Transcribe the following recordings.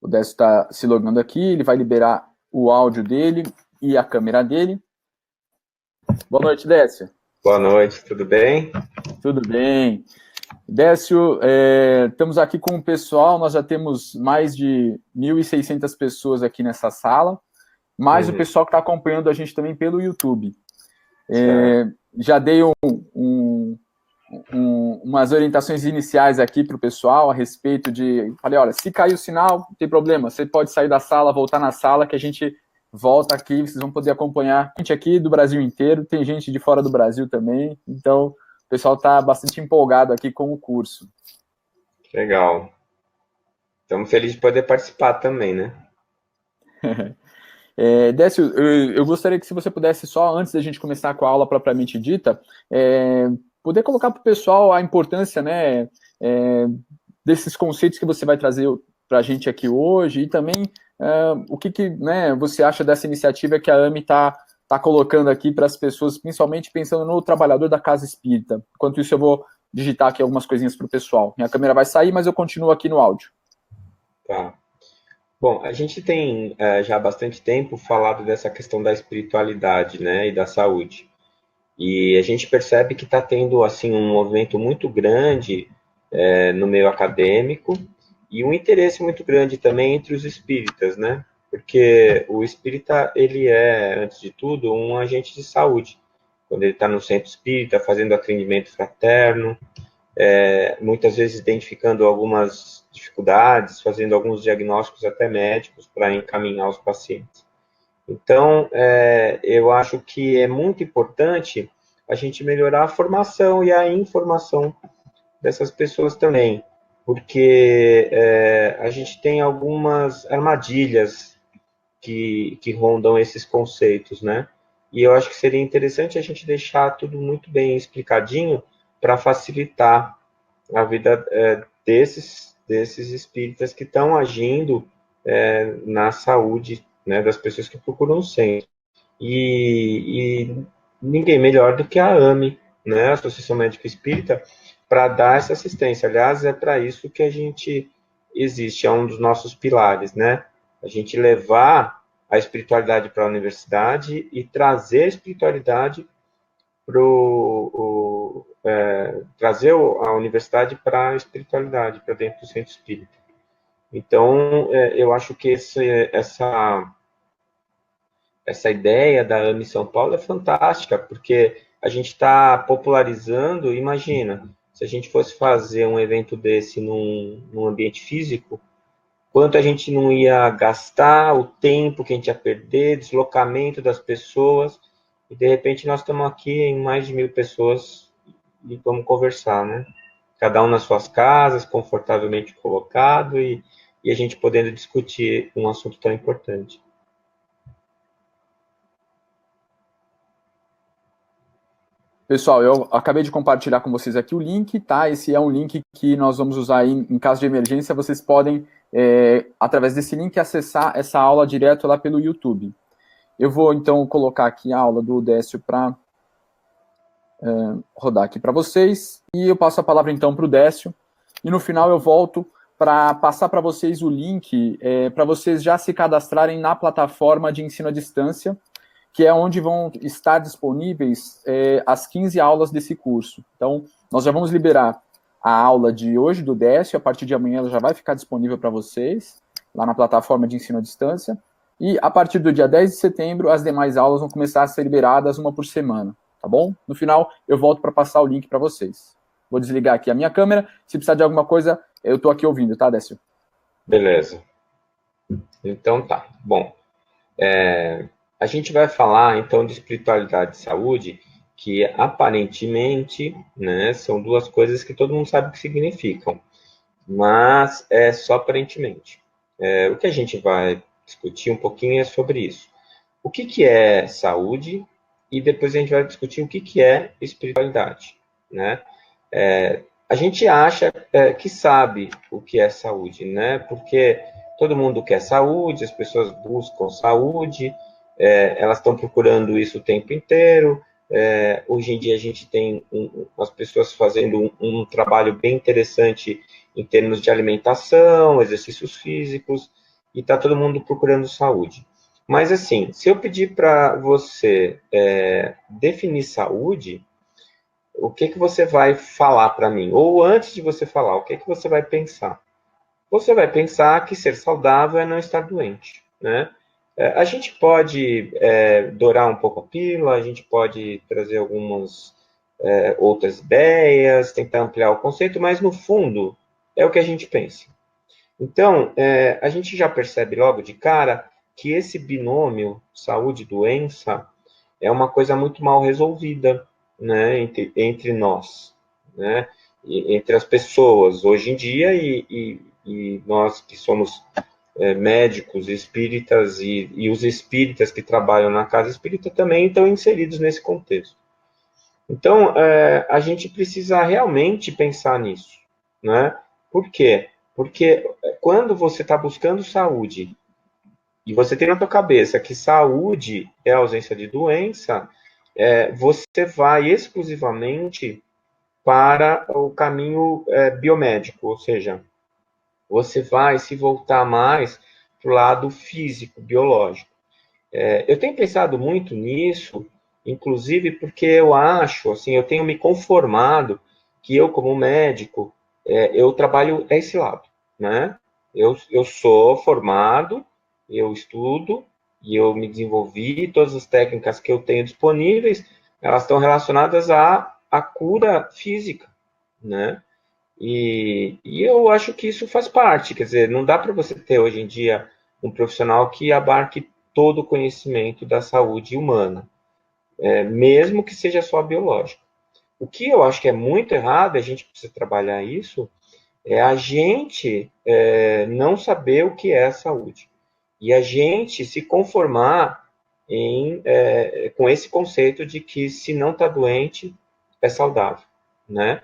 O Décio está se logando aqui, ele vai liberar o áudio dele e a câmera dele. Boa noite, Décio. Boa noite, tudo bem? Tudo bem? Décio, estamos aqui com o pessoal, nós já temos mais de 1.600 pessoas aqui nessa sala, mais o Uhum, pessoal que está acompanhando a gente também pelo YouTube. certo. Já dei umas orientações iniciais aqui para o pessoal a respeito de... Falei, olha, se cair o sinal, não tem problema, você pode sair da sala, voltar na sala, que a gente volta aqui, vocês vão poder acompanhar. Gente aqui do Brasil inteiro, tem gente de fora do Brasil também, então o pessoal está bastante empolgado aqui com o curso. Legal. Estamos felizes de poder participar também, né? Décio, eu gostaria que se você pudesse só, antes da gente começar com a aula propriamente dita, poder colocar para o pessoal a importância, né, desses conceitos que você vai trazer para a gente aqui hoje e também o que né, você acha dessa iniciativa que a AME está colocando aqui para as pessoas, principalmente pensando no trabalhador da casa espírita. Enquanto isso, eu vou digitar aqui algumas coisinhas para o pessoal. Minha câmera vai sair, mas eu continuo aqui no áudio. Tá. Bom, a gente tem já há bastante tempo falado dessa questão da espiritualidade, né, e da saúde. E a gente percebe que está tendo assim um movimento muito grande no meio acadêmico e um interesse muito grande também entre os espíritas, né? Porque o espírita, ele é, antes de tudo, um agente de saúde. Quando ele está no centro espírita, fazendo atendimento fraterno, muitas vezes identificando algumas dificuldades, fazendo alguns diagnósticos até médicos para encaminhar os pacientes. Então, eu acho que é muito importante a gente melhorar a formação e a informação dessas pessoas também, porque a gente tem algumas armadilhas que rondam esses conceitos, né? E eu acho que seria interessante a gente deixar tudo muito bem explicadinho para facilitar a vida desses espíritas que estão agindo na saúde, né, das pessoas que procuram o centro. E ninguém melhor do que a AME, né, a Associação Médica Espírita, para dar essa assistência. Aliás, é para isso que a gente existe, é um dos nossos pilares, né? A gente levar a espiritualidade para a universidade e trazer a espiritualidade trazer a universidade para a espiritualidade, para dentro do centro espírita. Então, eu acho que essa ideia da AME São Paulo é fantástica, porque a gente está popularizando, imagina, se a gente fosse fazer um evento desse num ambiente físico, quanto a gente não ia gastar, o tempo que a gente ia perder, deslocamento das pessoas, e de repente nós estamos aqui em mais de 1.000 pessoas e vamos conversar, né? Cada um nas suas casas, confortavelmente colocado, e a gente podendo discutir um assunto tão importante. Pessoal, eu acabei de compartilhar com vocês aqui o link, tá? Esse é um link que nós vamos usar aí em caso de emergência. Vocês podem, através desse link, acessar essa aula direto lá pelo YouTube. Eu vou, então, colocar aqui a aula do Décio para rodar aqui para vocês. E eu passo a palavra, então, para o Décio. E no final eu volto para passar para vocês o link para vocês já se cadastrarem na plataforma de ensino à distância, que é onde vão estar disponíveis as 15 aulas desse curso. Então, nós já vamos liberar a aula de hoje do Décio, a partir de amanhã ela já vai ficar disponível para vocês, lá na plataforma de ensino à distância, e a partir do dia 10 de setembro, as demais aulas vão começar a ser liberadas uma por semana, tá bom? No final, eu volto para passar o link para vocês. Vou desligar aqui a minha câmera, se precisar de alguma coisa, eu estou aqui ouvindo, tá, Décio? Beleza. Então tá. Bom, a gente vai falar então de espiritualidade e saúde, que aparentemente, né, são duas coisas que todo mundo sabe o que significam, mas é só aparentemente. O que a gente vai discutir um pouquinho é sobre isso. O que é saúde e depois a gente vai discutir o que é espiritualidade, né? A gente acha que sabe o que é saúde, né? Porque todo mundo quer saúde, as pessoas buscam saúde, elas estão procurando isso o tempo inteiro. Hoje em dia a gente tem as pessoas fazendo trabalho bem interessante em termos de alimentação, exercícios físicos, e está todo mundo procurando saúde. Mas, assim, se eu pedir para você definir saúde, o que você vai falar para mim? Ou antes de você falar, o que você vai pensar? Você vai pensar que ser saudável é não estar doente, né? A gente pode dourar um pouco a pílula, a gente pode trazer algumas outras ideias, tentar ampliar o conceito, mas no fundo é o que a gente pensa. Então, a gente já percebe logo de cara que esse binômio saúde-doença é uma coisa muito mal resolvida, né, entre nós, né, entre as pessoas hoje em dia e nós que somos médicos espíritas e os espíritas que trabalham na casa espírita também estão inseridos nesse contexto. Então, a gente precisa realmente pensar nisso, né? Por quê? Porque quando você está buscando saúde e você tem na tua cabeça que saúde é a ausência de doença, você vai exclusivamente para o caminho biomédico, ou seja, você vai se voltar mais para o lado físico, biológico. Eu tenho pensado muito nisso, inclusive porque eu acho, assim, eu tenho me conformado que eu, como médico, eu trabalho esse lado, né? Eu sou formado, eu estudo e eu me desenvolvi, todas as técnicas que eu tenho disponíveis, elas estão relacionadas à cura física, né? E eu acho que isso faz parte, quer dizer, não dá para você ter hoje em dia um profissional que abarque todo o conhecimento da saúde humana, mesmo que seja só biológico. O que eu acho que é muito errado, a gente precisa trabalhar isso, é a gente não saber o que é a saúde. E a gente se conformar com esse conceito de que se não está doente, é saudável, né?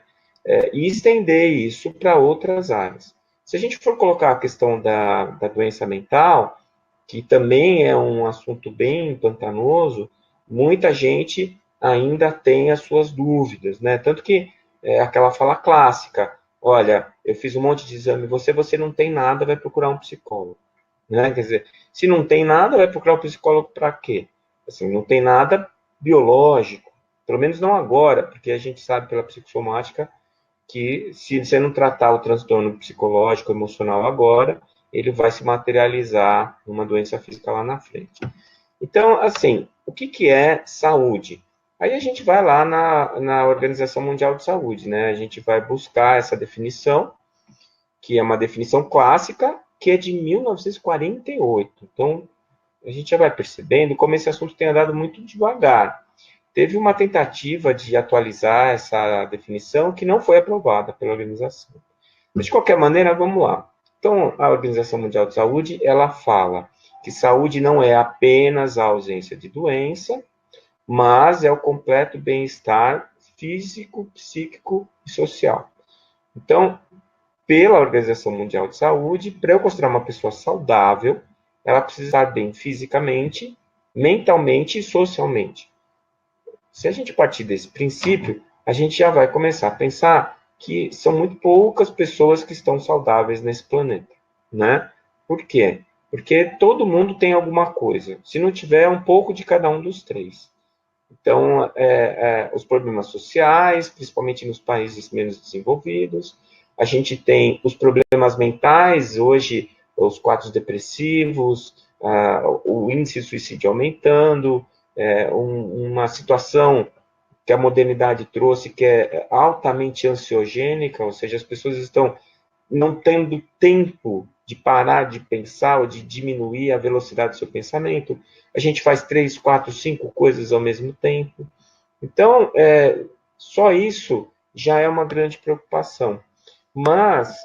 E estender isso para outras áreas. Se a gente for colocar a questão da doença mental, que também é um assunto bem pantanoso, muita gente ainda tem as suas dúvidas, né? Tanto que aquela fala clássica, olha, eu fiz um monte de exame, você não tem nada, vai procurar um psicólogo, né? Quer dizer, se não tem nada, vai procurar um psicólogo para quê? Assim, não tem nada biológico, pelo menos não agora, porque a gente sabe pela psicossomática que se você não tratar o transtorno psicológico, emocional agora, ele vai se materializar numa doença física lá na frente. Então, assim, o que é saúde? Aí a gente vai lá na Organização Mundial de Saúde, né? A gente vai buscar essa definição, que é uma definição clássica, que é de 1948. Então, a gente já vai percebendo como esse assunto tem andado muito devagar. Teve uma tentativa de atualizar essa definição que não foi aprovada pela organização. Mas, de qualquer maneira, vamos lá. Então, a Organização Mundial de Saúde, ela fala que saúde não é apenas a ausência de doença, mas é o completo bem-estar físico, psíquico e social. Então, pela Organização Mundial de Saúde, para eu considerar uma pessoa saudável, ela precisa estar bem fisicamente, mentalmente e socialmente. Se a gente partir desse princípio, a gente já vai começar a pensar que são muito poucas pessoas que estão saudáveis nesse planeta, né? Por quê? Porque todo mundo tem alguma coisa. Se não tiver, um pouco de cada um dos três. Então, os problemas sociais, principalmente nos países menos desenvolvidos, a gente tem os problemas mentais, hoje, os quadros depressivos, o índice de suicídio aumentando, uma situação que a modernidade trouxe, que é altamente ansiogênica, ou seja, as pessoas estão não tendo tempo de parar de pensar ou de diminuir a velocidade do seu pensamento. A gente faz 3, 4, 5 coisas ao mesmo tempo. Então, só isso já é uma grande preocupação. Mas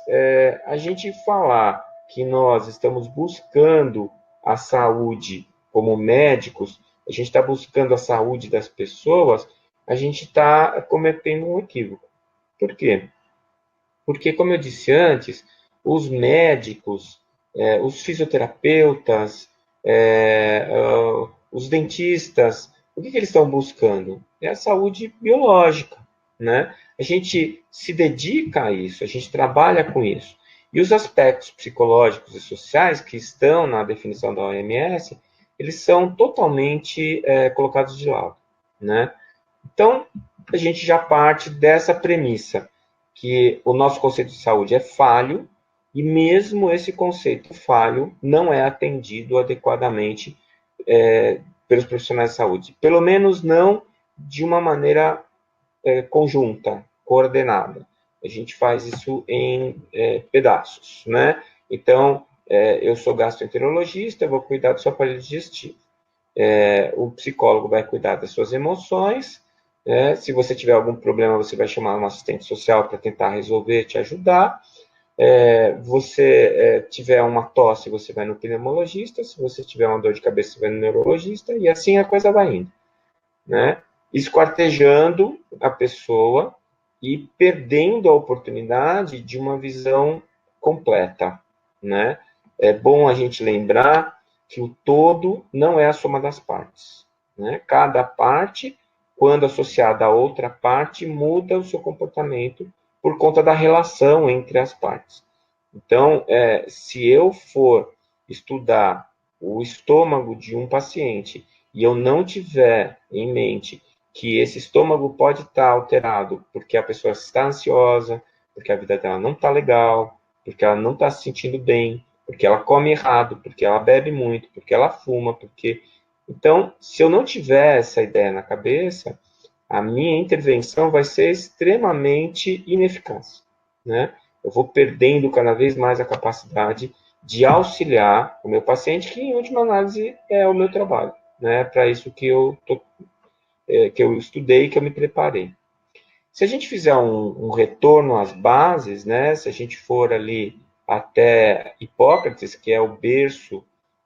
a gente falar que nós estamos buscando a saúde como médicos, a gente está buscando a saúde das pessoas, a gente está cometendo um equívoco. Por quê? Porque, como eu disse antes, os médicos, os fisioterapeutas, os dentistas, o que eles estão buscando? É a saúde biológica, né? A gente se dedica a isso, a gente trabalha com isso. E os aspectos psicológicos e sociais que estão na definição da OMS, eles são totalmente colocados de lado, né? Então, a gente já parte dessa premissa, que o nosso conceito de saúde é falho, e mesmo esse conceito falho não é atendido adequadamente pelos profissionais de saúde. Pelo menos não de uma maneira conjunta, coordenada. A gente faz isso em pedaços, né? Então, eu sou gastroenterologista, eu vou cuidar do seu aparelho digestivo. O psicólogo vai cuidar das suas emoções. Se você tiver algum problema, você vai chamar um assistente social para tentar resolver, te ajudar. Você tiver uma tosse, você vai no pneumologista. Se você tiver uma dor de cabeça, você vai no neurologista. E assim a coisa vai indo, né? Esquartejando a pessoa e perdendo a oportunidade de uma visão completa, né? É bom a gente lembrar que o todo não é a soma das partes, né? Cada parte, quando associada a outra parte, muda o seu comportamento por conta da relação entre as partes. Então, se eu for estudar o estômago de um paciente e eu não tiver em mente que esse estômago pode estar alterado porque a pessoa está ansiosa, porque a vida dela não está legal, porque ela não está se sentindo bem, porque ela come errado, porque ela bebe muito, porque ela fuma, porque... Então, se eu não tiver essa ideia na cabeça, a minha intervenção vai ser extremamente ineficaz, né? Eu vou perdendo cada vez mais a capacidade de auxiliar o meu paciente, que, em última análise, é o meu trabalho, né? Para isso que eu estudei, que eu me preparei. Se a gente fizer um retorno às bases, né? Se a gente for ali até Hipócrates, que é o berço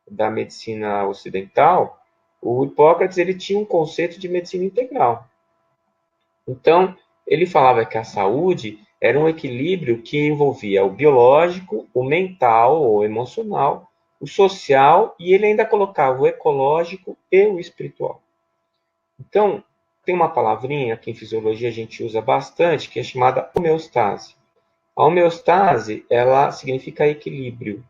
da medicina ocidental, o Hipócrates ele tinha um conceito de medicina integral. Então, ele falava que a saúde era um equilíbrio que envolvia o biológico, o mental ou emocional, o social, e ele ainda colocava o ecológico e o espiritual. Então, tem uma palavrinha que em fisiologia a gente usa bastante, que é chamada homeostase. A homeostase, ela significa equilíbrio.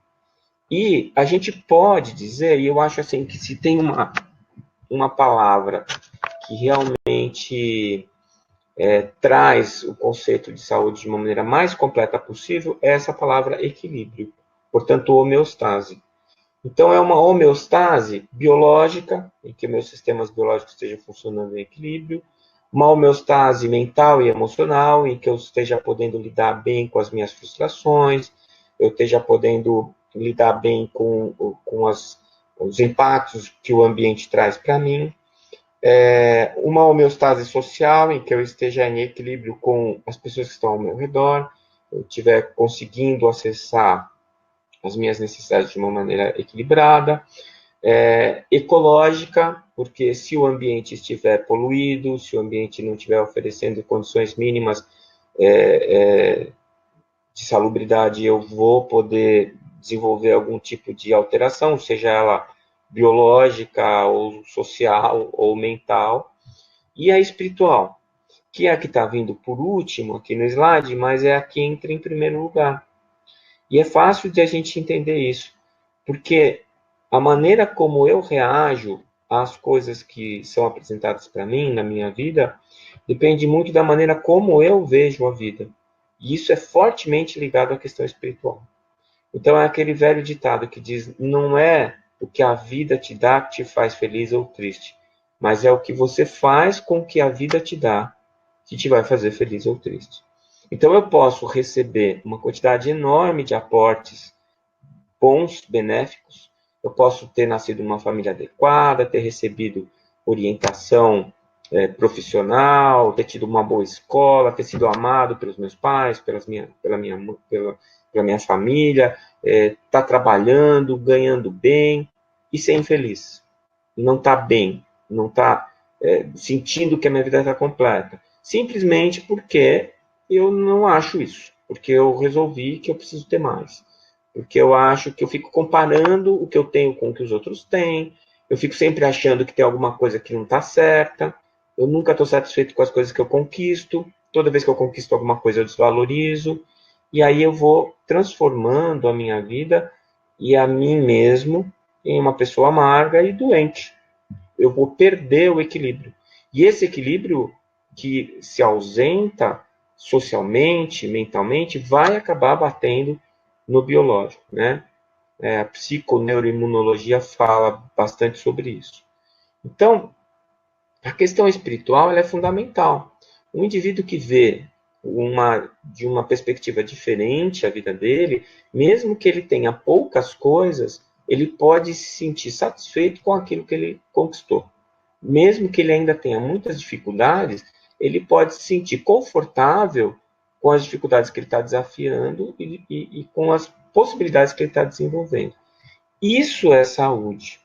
E a gente pode dizer, e eu acho assim, que se tem uma palavra que realmente traz o conceito de saúde de uma maneira mais completa possível, é essa palavra equilíbrio. Portanto, homeostase. Então, é uma homeostase biológica, em que meus sistemas biológicos estejam funcionando em equilíbrio, uma homeostase mental e emocional, em que eu esteja podendo lidar bem com as minhas frustrações, eu esteja podendo lidar bem com os impactos que o ambiente traz para mim, uma homeostase social, em que eu esteja em equilíbrio com as pessoas que estão ao meu redor, eu estiver conseguindo acessar as minhas necessidades de uma maneira equilibrada, ecológica, porque se o ambiente estiver poluído, se o ambiente não estiver oferecendo condições mínimas de salubridade, eu vou poder desenvolver algum tipo de alteração, seja ela biológica, ou social, ou mental, e a espiritual, que é a que está vindo por último aqui no slide, mas é a que entra em primeiro lugar. E é fácil de a gente entender isso, porque a maneira como eu reajo às coisas que são apresentadas para mim na minha vida depende muito da maneira como eu vejo a vida. E isso é fortemente ligado à questão espiritual. Então é aquele velho ditado que diz: não é o que a vida te dá que te faz feliz ou triste, mas é o que você faz com o que a vida te dá que te vai fazer feliz ou triste. Então eu posso receber uma quantidade enorme de aportes bons, benéficos. Eu posso ter nascido numa família adequada, ter recebido orientação profissional, ter tido uma boa escola, ter sido amado pelos meus pais, pela minha família, estar trabalhando, ganhando bem e ser infeliz. Não estar bem, não estar sentindo que a minha vida está completa. Simplesmente porque eu não acho isso, porque eu resolvi que eu preciso ter mais. Porque eu acho que eu fico comparando o que eu tenho com o que os outros têm, eu fico sempre achando que tem alguma coisa que não está certa, eu nunca estou satisfeito com as coisas que eu conquisto, toda vez que eu conquisto alguma coisa eu desvalorizo, e aí eu vou transformando a minha vida e a mim mesmo em uma pessoa amarga e doente. Eu vou perder o equilíbrio. E esse equilíbrio que se ausenta socialmente, mentalmente, vai acabar batendo no biológico, né? A psiconeuroimunologia fala bastante sobre isso. Então, a questão espiritual ela é fundamental. Um indivíduo que vê de uma perspectiva diferente a vida dele, mesmo que ele tenha poucas coisas, ele pode se sentir satisfeito com aquilo que ele conquistou. Mesmo que ele ainda tenha muitas dificuldades, ele pode se sentir confortável com as dificuldades que ele está desafiando e com as possibilidades que ele está desenvolvendo. Isso é saúde,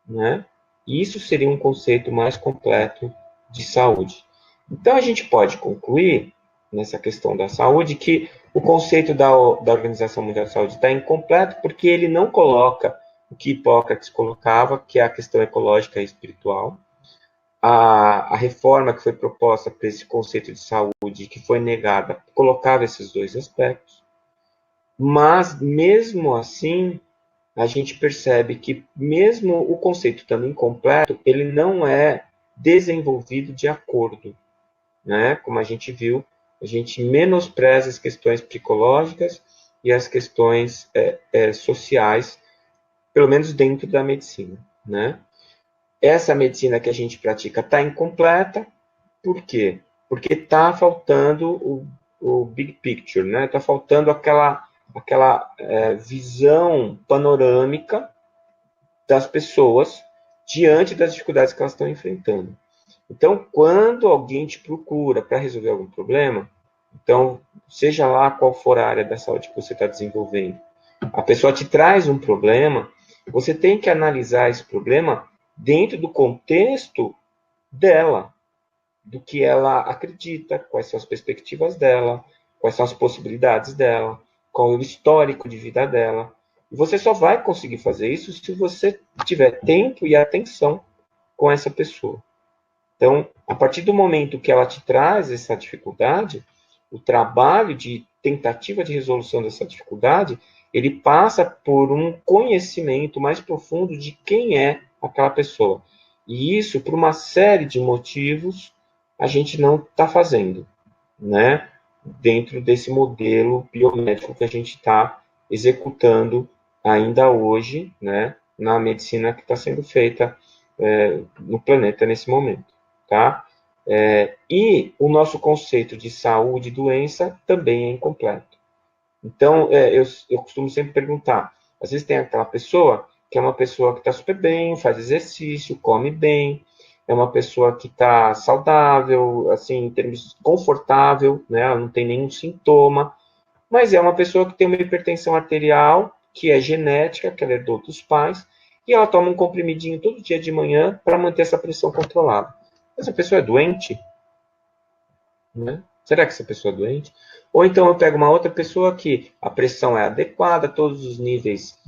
né? Isso seria um conceito mais completo de saúde. Então, a gente pode concluir, nessa questão da saúde, que o conceito da Organização Mundial de Saúde está incompleto porque ele não coloca o que Hipócrates colocava, que é a questão ecológica e espiritual. A reforma que foi proposta para esse conceito de saúde, que foi negada, colocava esses dois aspectos. Mas, mesmo assim, a gente percebe que, mesmo o conceito estando incompleto, ele não é desenvolvido de acordo, né? Como a gente viu, a gente menospreza as questões psicológicas e as questões sociais, pelo menos dentro da medicina, né? Essa medicina que a gente pratica está incompleta, por quê? Porque está faltando o big picture, né? Está faltando aquela visão panorâmica das pessoas diante das dificuldades que elas estão enfrentando. Então, quando alguém te procura para resolver algum problema, então, seja lá qual for a área da saúde que você está desenvolvendo, a pessoa te traz um problema, você tem que analisar esse problema dentro do contexto dela, do que ela acredita, quais são as perspectivas dela, quais são as possibilidades dela, qual é o histórico de vida dela. E você só vai conseguir fazer isso se você tiver tempo e atenção com essa pessoa. Então, a partir do momento que ela te traz essa dificuldade, o trabalho de tentativa de resolução dessa dificuldade, ele passa por um conhecimento mais profundo de quem é aquela pessoa. E isso, por uma série de motivos, a gente não está fazendo, né? Dentro desse modelo biomédico que a gente está executando ainda hoje, né? Na medicina que está sendo feita no planeta nesse momento, tá? E o nosso conceito de saúde e doença também é incompleto. Então, eu costumo sempre perguntar, às vezes tem aquela pessoa que é uma pessoa que está super bem, faz exercício, come bem, é uma pessoa que está saudável, assim, em termos confortável, né? Ela não tem nenhum sintoma, mas é uma pessoa que tem uma hipertensão arterial, que é genética, que ela herdou dos pais, e ela toma um comprimidinho todo dia de manhã para manter essa pressão controlada. Essa pessoa é doente? Né? Será que essa pessoa é doente? Ou então eu pego uma outra pessoa que a pressão é adequada, todos os níveis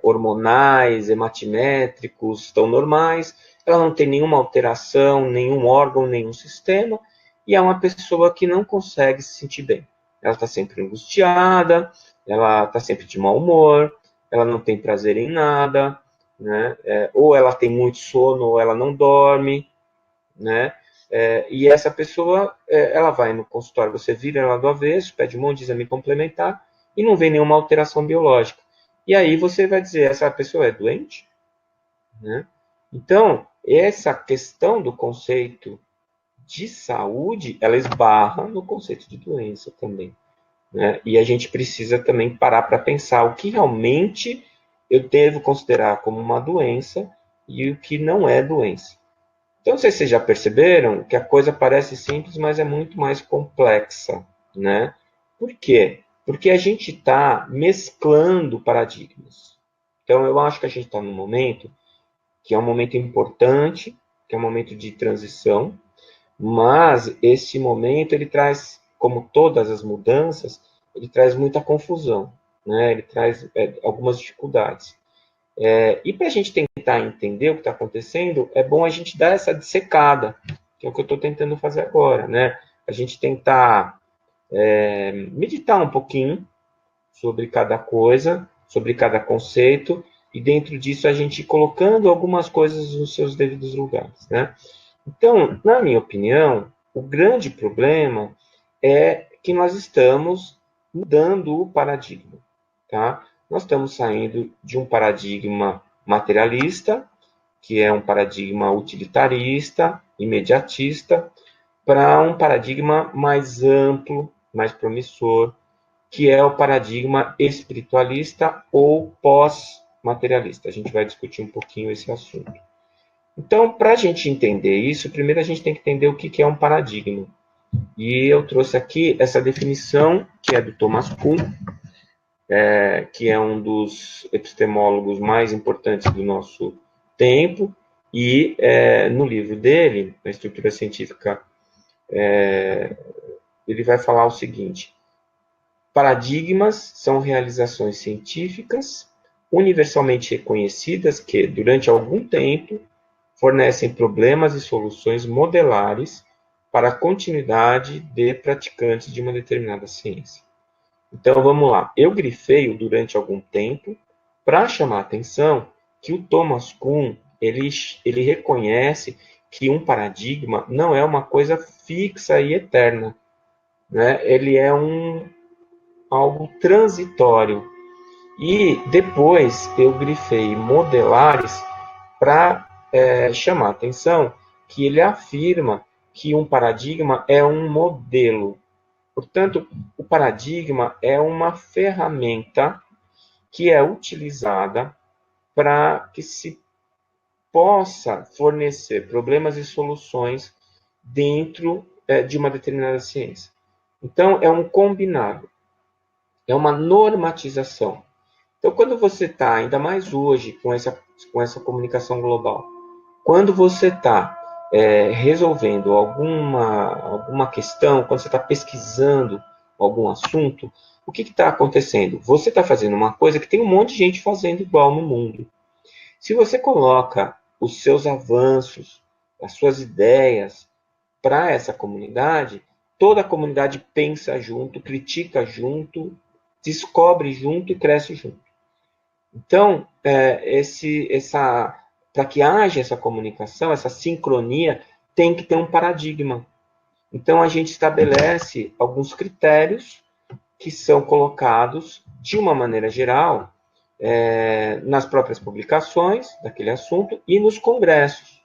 hormonais, hematimétricos estão normais, ela não tem nenhuma alteração, nenhum órgão, nenhum sistema, e é uma pessoa que não consegue se sentir bem. Ela está sempre angustiada, ela está sempre de mau humor, ela não tem prazer em nada, né? Ou ela tem muito sono, ou ela não dorme, né? E essa pessoa, ela vai no consultório, você vira ela do avesso, pede um monte de exame complementar e não vê nenhuma alteração biológica. E aí você vai dizer, essa pessoa é doente? Né? Então, essa questão do conceito de saúde, ela esbarra no conceito de doença também. Né? E a gente precisa também parar para pensar o que realmente eu devo considerar como uma doença e o que não é doença. Então, não sei se vocês já perceberam que a coisa parece simples, mas é muito mais complexa, né? Por quê? Porque a gente está mesclando paradigmas. Então, eu acho que a gente está num momento que é um momento importante, que é um momento de transição, mas esse momento ele traz, como todas as mudanças, ele traz muita confusão, né? Ele traz algumas dificuldades. E para a gente tentar entender o que está acontecendo, é bom a gente dar essa dissecada, que é o que eu estou tentando fazer agora, né? A gente tentar meditar um pouquinho sobre cada coisa, sobre cada conceito, e dentro disso a gente ir colocando algumas coisas nos seus devidos lugares, né? Então, na minha opinião, o grande problema é que nós estamos mudando o paradigma, tá? Nós estamos saindo de um paradigma materialista, que é um paradigma utilitarista, imediatista, para um paradigma mais amplo, mais promissor, que é o paradigma espiritualista ou pós-materialista. A gente vai discutir um pouquinho esse assunto. Então, para a gente entender isso, primeiro a gente tem que entender o que é um paradigma. E eu trouxe aqui essa definição, que é do Thomas Kuhn, que é um dos epistemólogos mais importantes do nosso tempo, e no livro dele, A Estrutura Científica, ele vai falar o seguinte: paradigmas são realizações científicas universalmente reconhecidas que, durante algum tempo, fornecem problemas e soluções modelares para a continuidade de praticantes de uma determinada ciência. Então, vamos lá. Eu grifei o durante algum tempo para chamar a atenção que o Thomas Kuhn, ele reconhece que um paradigma não é uma coisa fixa e eterna, né? Ele é algo transitório. E depois eu grifei modelares para chamar a atenção que ele afirma que um paradigma é um modelo. Portanto, o paradigma é uma ferramenta que é utilizada para que se possa fornecer problemas e soluções dentro de uma determinada ciência. Então, é um combinado, é uma normatização. Então, quando você está, ainda mais hoje, com essa comunicação global, quando você está resolvendo alguma questão, quando você está pesquisando algum assunto, o que está acontecendo? Você está fazendo uma coisa que tem um monte de gente fazendo igual no mundo. Se você coloca os seus avanços, as suas ideias para essa comunidade, toda a comunidade pensa junto, critica junto, descobre junto e cresce junto. Então, para que haja essa comunicação, essa sincronia, tem que ter um paradigma. Então, a gente estabelece alguns critérios que são colocados, de uma maneira geral, nas próprias publicações daquele assunto e nos congressos.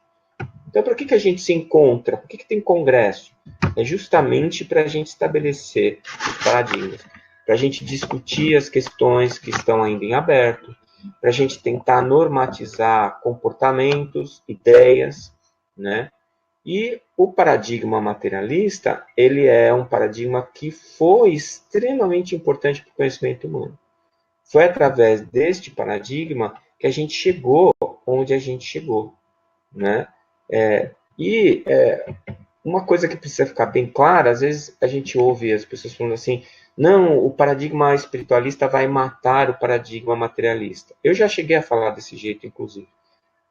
Então, para que a gente se encontra? Por que tem congresso? É justamente para a gente estabelecer os paradigmas, para a gente discutir as questões que estão ainda em aberto, para a gente tentar normatizar comportamentos, ideias, né? E o paradigma materialista, ele é um paradigma que foi extremamente importante para o conhecimento humano. Foi através deste paradigma que a gente chegou onde a gente chegou, né? Uma coisa que precisa ficar bem clara, às vezes a gente ouve as pessoas falando assim, não, o paradigma espiritualista vai matar o paradigma materialista. Eu já cheguei a falar desse jeito, inclusive.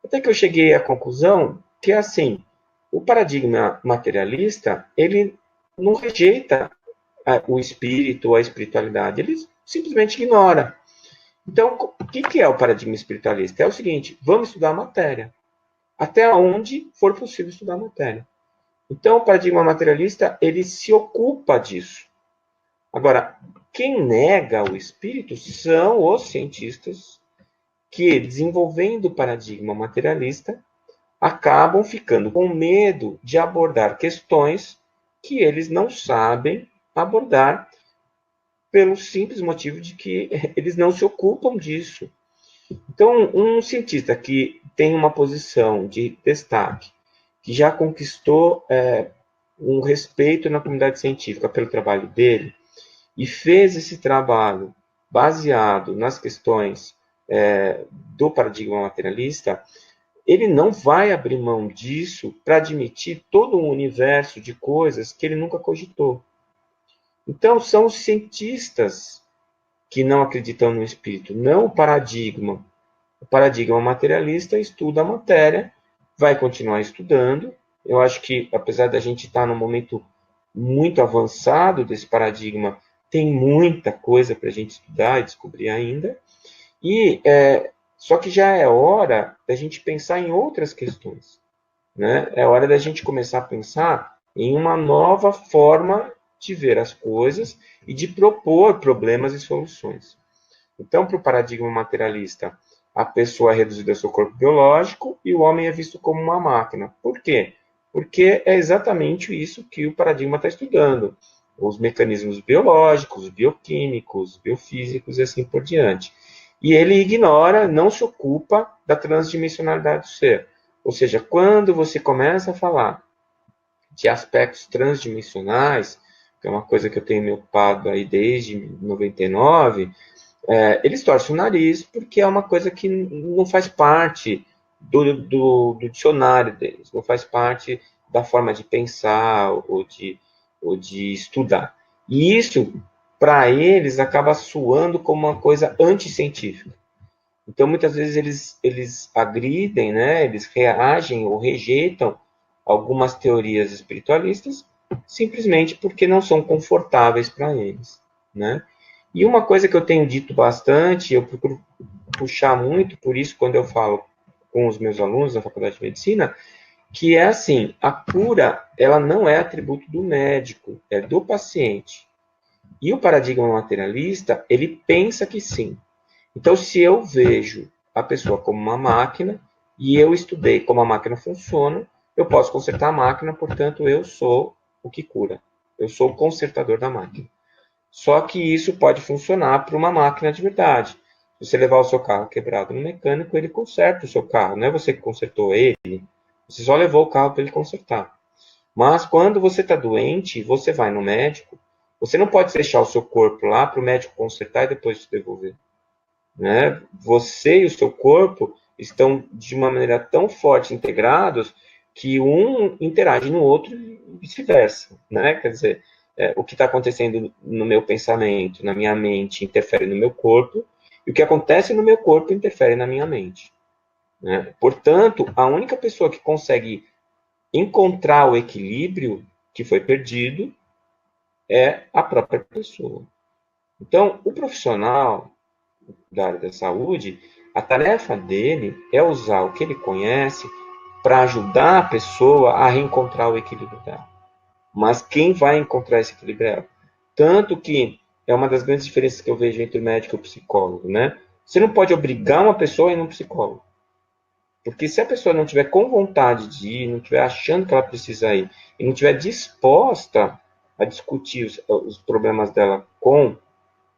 Até que eu cheguei à conclusão que, assim, o paradigma materialista, ele não rejeita o espírito ou a espiritualidade, ele simplesmente ignora. Então, o que é o paradigma espiritualista? É o seguinte, vamos estudar a matéria, até onde for possível estudar a matéria. Então, o paradigma materialista, ele se ocupa disso. Agora, quem nega o espírito são os cientistas que, desenvolvendo o paradigma materialista, acabam ficando com medo de abordar questões que eles não sabem abordar pelo simples motivo de que eles não se ocupam disso. Então, um cientista que tem uma posição de destaque, que já conquistou um respeito na comunidade científica pelo trabalho dele, e fez esse trabalho baseado nas questões do paradigma materialista, ele não vai abrir mão disso para admitir todo um universo de coisas que ele nunca cogitou. Então, são os cientistas que não acreditam no espírito, não o paradigma. O paradigma materialista estuda a matéria, vai continuar estudando. Eu acho que, apesar da gente estar num momento muito avançado desse paradigma, tem muita coisa para a gente estudar e descobrir ainda, só que já é hora da gente pensar em outras questões, né? É hora da gente começar a pensar em uma nova forma de ver as coisas e de propor problemas e soluções. Então, para o paradigma materialista, a pessoa é reduzida ao seu corpo biológico e o homem é visto como uma máquina. Por quê? Porque é exatamente isso que o paradigma está estudando. Os mecanismos biológicos, bioquímicos, biofísicos e assim por diante. E ele ignora, não se ocupa da transdimensionalidade do ser. Ou seja, quando você começa a falar de aspectos transdimensionais, que é uma coisa que eu tenho me ocupado aí desde 99, eles torcem o nariz porque é uma coisa que não faz parte do dicionário deles, não faz parte da forma de pensar ou de estudar. E isso, para eles, acaba soando como uma coisa anticientífica. Então, muitas vezes, eles agridem, né? Eles reagem ou rejeitam algumas teorias espiritualistas simplesmente porque não são confortáveis para eles, né? E uma coisa que eu tenho dito bastante, eu procuro puxar muito por isso quando eu falo com os meus alunos da Faculdade de Medicina, que é assim, a cura, ela não é atributo do médico, é do paciente. E o paradigma materialista, ele pensa que sim. Então, se eu vejo a pessoa como uma máquina e eu estudei como a máquina funciona, eu posso consertar a máquina, portanto, eu sou o que cura. Eu sou o consertador da máquina. Só que isso pode funcionar para uma máquina de verdade. Se você levar o seu carro quebrado no mecânico, ele conserta o seu carro. Não é você que consertou ele, você só levou o carro para ele consertar. Mas quando você está doente, você vai no médico, você não pode deixar o seu corpo lá para o médico consertar e depois te devolver. Né? Você e o seu corpo estão de uma maneira tão forte integrados que um interage no outro e vice-versa, né? Quer dizer, o que está acontecendo no meu pensamento, na minha mente, interfere no meu corpo, e o que acontece no meu corpo interfere na minha mente. Né? Portanto, a única pessoa que consegue encontrar o equilíbrio que foi perdido é a própria pessoa. Então, o profissional da área da saúde, a tarefa dele é usar o que ele conhece para ajudar a pessoa a reencontrar o equilíbrio dela. Mas quem vai encontrar esse equilíbrio é ela. Tanto que é uma das grandes diferenças que eu vejo entre o médico e o psicólogo, né? Você não pode obrigar uma pessoa a ir num psicólogo. Porque se a pessoa não tiver com vontade de ir, não tiver achando que ela precisa ir, e não tiver disposta a discutir os problemas dela com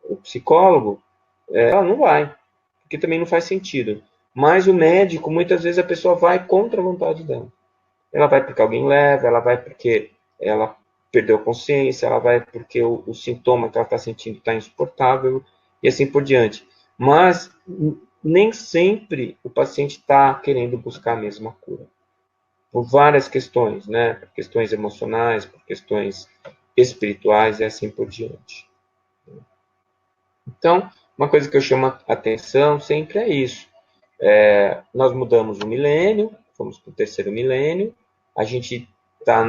o psicólogo, ela não vai, porque também não faz sentido. Mas o médico, muitas vezes a pessoa vai contra a vontade dela. Ela vai porque alguém leva, ela vai porque ela perdeu a consciência, ela vai porque o sintoma que ela está sentindo está insuportável e assim por diante. Mas nem sempre o paciente está querendo buscar a mesma cura. Por várias questões, né? Por questões emocionais, por questões espirituais e assim por diante. Então, uma coisa que eu chamo a atenção sempre é isso. Nós mudamos o milênio, fomos para o terceiro milênio, a gente está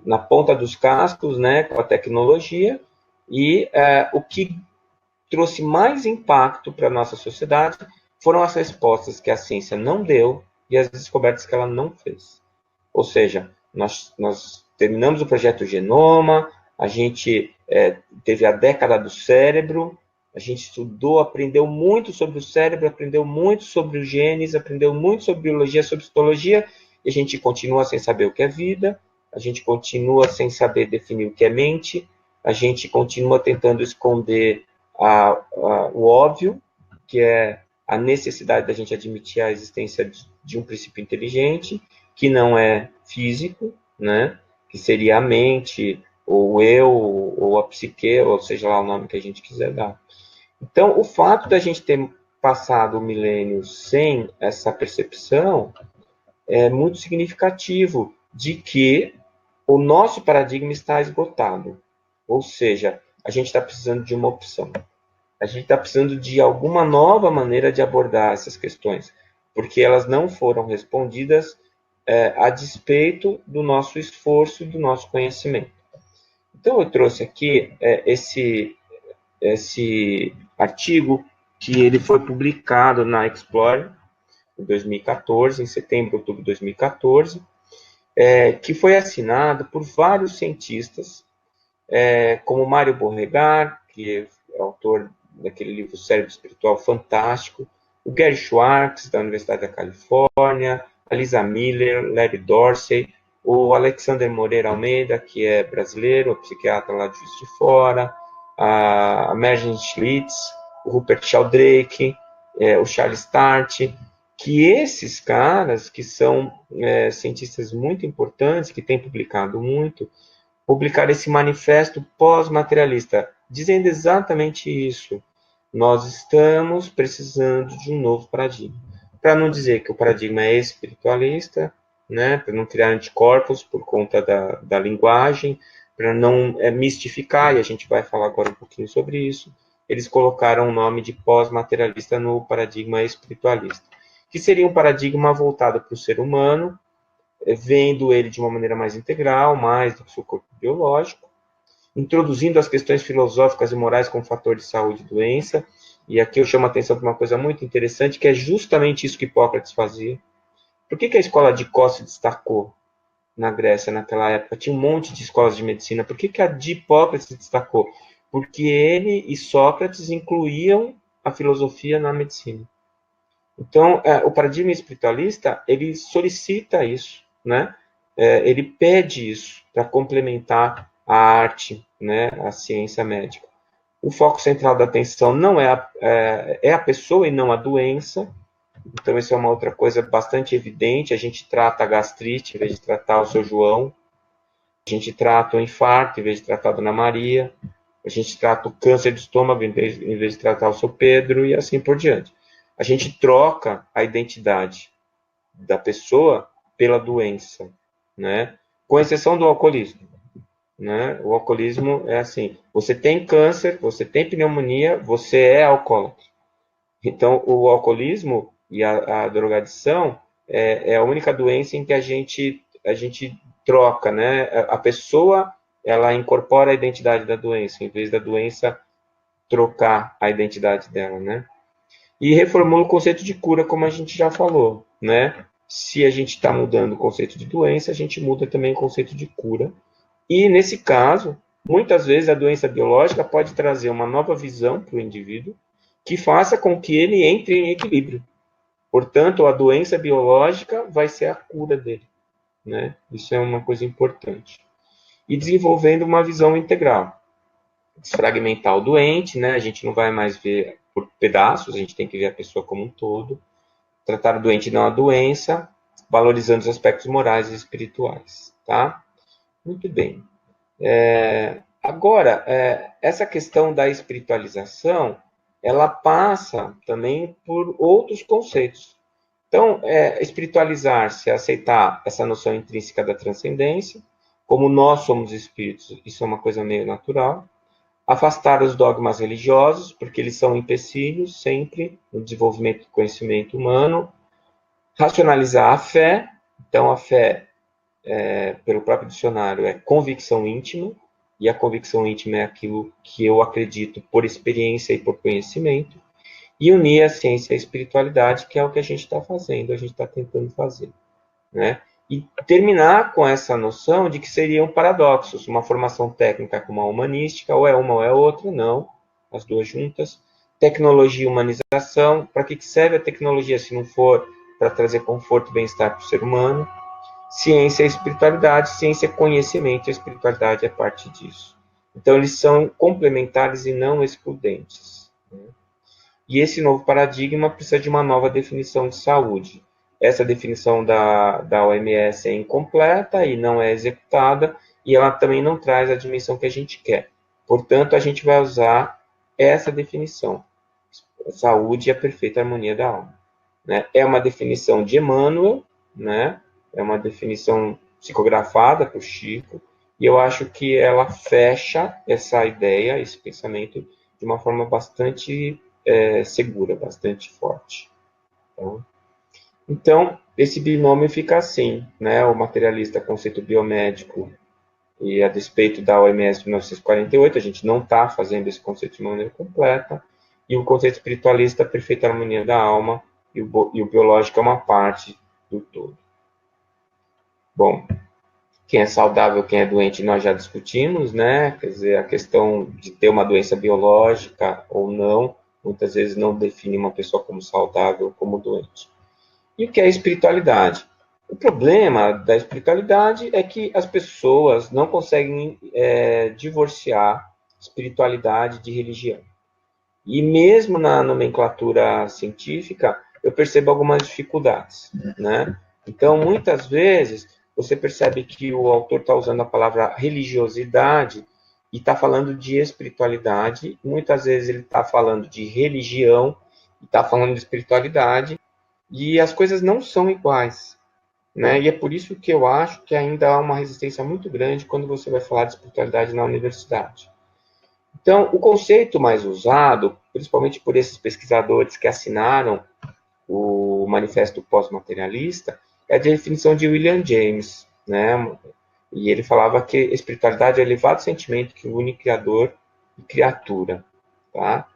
na ponta dos cascos, né, com a tecnologia, e o que trouxe mais impacto para a nossa sociedade foram as respostas que a ciência não deu e as descobertas que ela não fez. Ou seja, nós terminamos o projeto Genoma, a gente teve a década do cérebro, a gente estudou, aprendeu muito sobre o cérebro, aprendeu muito sobre os genes, aprendeu muito sobre biologia, sobre histologia, e a gente continua sem saber o que é vida, a gente continua sem saber definir o que é mente, a gente continua tentando esconder o óbvio, que é a necessidade da gente admitir a existência de um princípio inteligente, que não é físico, né? Que seria a mente, ou eu, ou a psique, ou seja lá o nome que a gente quiser dar. Então, o fato da gente ter passado o milênio sem essa percepção é muito significativo de que o nosso paradigma está esgotado. Ou seja, a gente está precisando de uma opção. A gente está precisando de alguma nova maneira de abordar essas questões, porque elas não foram respondidas a despeito do nosso esforço e do nosso conhecimento. Então, eu trouxe aqui esse artigo que ele foi publicado na Explore em 2014, em setembro, outubro de 2014, que foi assinado por vários cientistas, como Mário Borregar, que é autor daquele livro Cérebro Espiritual fantástico, o Gary Schwartz, da Universidade da Califórnia, a Lisa Miller, Larry Dorsey, o Alexander Moreira Almeida, que é brasileiro, psiquiatra lá de Juiz de Fora, a Mergen Schlitz, o Rupert Sheldrake, o Charles Tart, que esses caras, que são cientistas muito importantes, que têm publicado muito, publicaram esse manifesto pós-materialista, dizendo exatamente isso. Nós estamos precisando de um novo paradigma. Para não dizer que o paradigma é espiritualista, né, para não criar anticorpos por conta da linguagem, para não mistificar, e a gente vai falar agora um pouquinho sobre isso, eles colocaram o nome de pós-materialista no paradigma espiritualista, que seria um paradigma voltado para o ser humano, vendo ele de uma maneira mais integral, mais do que seu corpo biológico, introduzindo as questões filosóficas e morais como fator de saúde e doença. E aqui eu chamo a atenção para uma coisa muito interessante, que é justamente isso que Hipócrates fazia. Por que a escola de Cos se destacou na Grécia naquela época? Tinha um monte de escolas de medicina. Por que a de Hipócrates se destacou? Porque ele e Sócrates incluíam a filosofia na medicina. Então, o paradigma espiritualista, ele solicita isso, né? Ele pede isso para complementar a arte, né? A ciência médica. O foco central da atenção não é a pessoa e não a doença. Então, isso é uma outra coisa bastante evidente. A gente trata a gastrite em vez de tratar o seu João. A gente trata o infarto em vez de tratar a Dona Maria. A gente trata o câncer de estômago em vez de tratar o seu Pedro e assim por diante. A gente troca a identidade da pessoa pela doença, né? Com exceção do alcoolismo, né? O alcoolismo é assim: você tem câncer, você tem pneumonia, você é alcoólatra. Então, o alcoolismo e a drogadição é a única doença em que a gente troca, né? A pessoa, ela incorpora a identidade da doença, em vez da doença trocar a identidade dela, né? E reformula o conceito de cura, como a gente já falou, né? Se a gente está mudando o conceito de doença, a gente muda também o conceito de cura. E, nesse caso, muitas vezes a doença biológica pode trazer uma nova visão para o indivíduo que faça com que ele entre em equilíbrio. Portanto, a doença biológica vai ser a cura dele, né? Isso é uma coisa importante. E desenvolvendo uma visão integral. Desfragmentar o doente, né? A gente não vai mais ver por pedaços, a gente tem que ver a pessoa como um todo. Tratar o doente não a doença, valorizando os aspectos morais e espirituais, tá? Muito bem. Agora, essa questão da espiritualização, ela passa também por outros conceitos. Então, espiritualizar-se é aceitar essa noção intrínseca da transcendência, como nós somos espíritos, isso é uma coisa meio natural. Afastar os dogmas religiosos, porque eles são empecilhos sempre no desenvolvimento do conhecimento humano. Racionalizar a fé, então a fé, pelo próprio dicionário, é convicção íntima, e a convicção íntima é aquilo que eu acredito por experiência e por conhecimento, e unir a ciência e a espiritualidade, que é o que a gente está fazendo, a gente está tentando fazer, né? E terminar com essa noção de que seriam paradoxos, uma formação técnica como a humanística, ou é uma ou é outra, não, as duas juntas. Tecnologia e humanização, para que serve a tecnologia se não for para trazer conforto e bem-estar para o ser humano? Ciência e espiritualidade, ciência é conhecimento, e a espiritualidade é parte disso. Então, eles são complementares e não excludentes, né? E esse novo paradigma precisa de uma nova definição de saúde. Essa definição da OMS é incompleta e não é executada, e ela também não traz a dimensão que a gente quer. Portanto, a gente vai usar essa definição. Saúde e a perfeita harmonia da alma, né? É uma definição de Emmanuel, né? É uma definição psicografada por Chico, e eu acho que ela fecha essa ideia, esse pensamento, de uma forma bastante segura, bastante forte. Então, esse binômio fica assim, né? O materialista conceito biomédico e a despeito da OMS de 1948, a gente não está fazendo esse conceito de maneira completa, e o conceito espiritualista, a perfeita harmonia da alma, e o biológico é uma parte do todo. Bom, quem é saudável, quem é doente, nós já discutimos, né? Quer dizer, a questão de ter uma doença biológica ou não, muitas vezes não define uma pessoa como saudável ou como doente. E o que é espiritualidade? O problema da espiritualidade é que as pessoas não conseguem divorciar espiritualidade de religião. E mesmo na nomenclatura científica, eu percebo algumas dificuldades, né? Então, muitas vezes, você percebe que o autor está usando a palavra religiosidade e está falando de espiritualidade. Muitas vezes ele está falando de religião e está falando de espiritualidade. E as coisas não são iguais, né? E é por isso que eu acho que ainda há uma resistência muito grande quando você vai falar de espiritualidade na universidade. Então, o conceito mais usado, principalmente por esses pesquisadores que assinaram o Manifesto Pós-Materialista, é a definição de William James, né? E ele falava que espiritualidade é o elevado sentimento que une Criador e criatura, tá?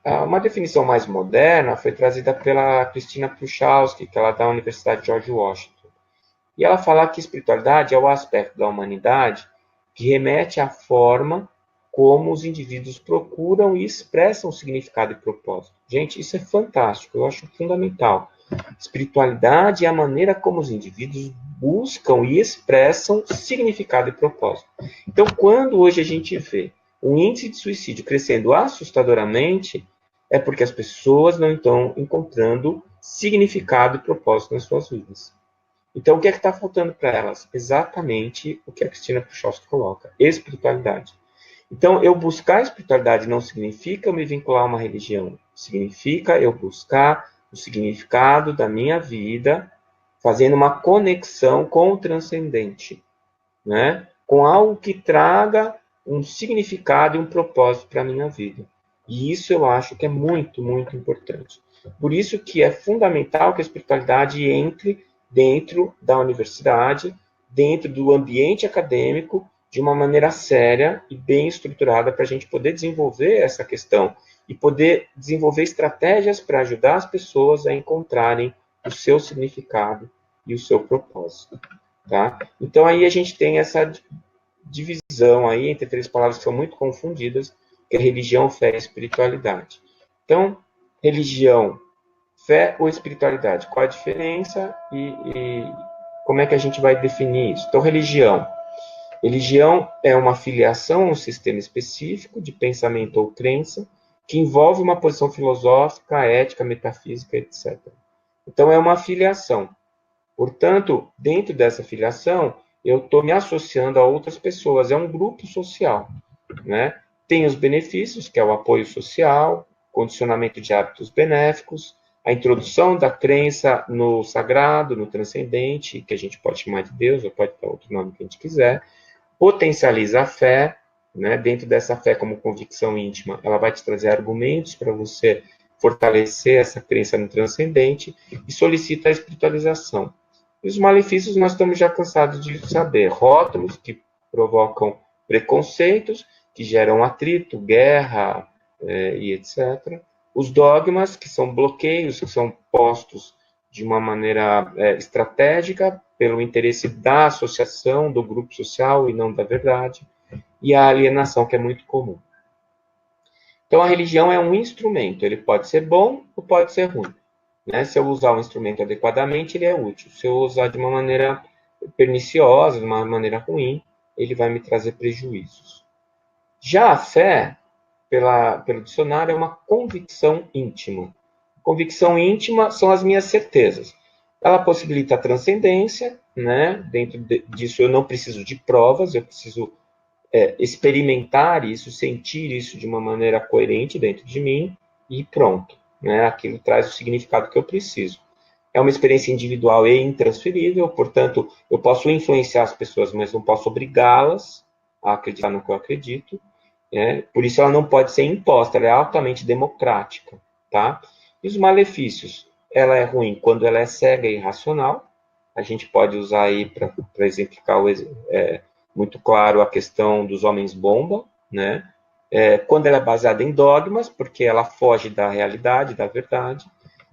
Uma definição mais moderna foi trazida pela Cristina Pruchowski, que ela é da Universidade George Washington. E ela fala que espiritualidade é o aspecto da humanidade que remete à forma como os indivíduos procuram e expressam significado e propósito. Gente, isso é fantástico, eu acho fundamental. Espiritualidade é a maneira como os indivíduos buscam e expressam significado e propósito. Então, quando hoje a gente vê um índice de suicídio crescendo assustadoramente, é porque as pessoas não estão encontrando significado e propósito nas suas vidas. Então, o que é que está faltando para elas? Exatamente o que a Cristina Puchowski coloca: espiritualidade. Então, eu buscar a espiritualidade não significa eu me vincular a uma religião. Significa eu buscar o significado da minha vida, fazendo uma conexão com o transcendente, né? Com algo que traga um significado e um propósito para a minha vida. E isso eu acho que é muito, muito importante. Por isso que é fundamental que a espiritualidade entre dentro da universidade, dentro do ambiente acadêmico, de uma maneira séria e bem estruturada para a gente poder desenvolver essa questão e poder desenvolver estratégias para ajudar as pessoas a encontrarem o seu significado e o seu propósito. Tá? Então aí a gente tem essa divisão aí entre três palavras que são muito confundidas, que é religião, fé e espiritualidade. Então, religião, fé ou espiritualidade? Qual a diferença e como é que a gente vai definir isso? Então, religião. Religião é uma filiação a um sistema específico de pensamento ou crença que envolve uma posição filosófica, ética, metafísica, etc. Então, é uma filiação. Portanto, dentro dessa filiação, eu estou me associando a outras pessoas, é um grupo social, né? Tem os benefícios, que é o apoio social, condicionamento de hábitos benéficos, a introdução da crença no sagrado, no transcendente, que a gente pode chamar de Deus, ou pode dar outro nome que a gente quiser, potencializa a fé, né? Dentro dessa fé como convicção íntima, ela vai te trazer argumentos para você fortalecer essa crença no transcendente e solicita a espiritualização. E os malefícios nós estamos já cansados de saber. Rótulos que provocam preconceitos, que geram atrito, guerra e etc. Os dogmas, que são bloqueios, que são postos de uma maneira estratégica, pelo interesse da associação, do grupo social e não da verdade. E a alienação, que é muito comum. Então, a religião é um instrumento. Ele pode ser bom ou pode ser ruim. Né? Se eu usar o instrumento adequadamente, ele é útil. Se eu usar de uma maneira perniciosa, de uma maneira ruim, ele vai me trazer prejuízos. Já a fé, pelo dicionário, é uma convicção íntima. Convicção íntima são as minhas certezas. Ela possibilita a transcendência, né? Dentro disso eu não preciso de provas, eu preciso experimentar isso, sentir isso de uma maneira coerente dentro de mim e pronto. Né? Aquilo traz o significado que eu preciso. É uma experiência individual e intransferível, portanto, eu posso influenciar as pessoas, mas não posso obrigá-las a acreditar no que eu acredito. Né? Por isso, ela não pode ser imposta, ela é altamente democrática. Tá? E os malefícios? Ela é ruim quando ela é cega e irracional. A gente pode usar aí para exemplificar muito claro a questão dos homens-bomba, né? Quando ela é baseada em dogmas, porque ela foge da realidade, da verdade,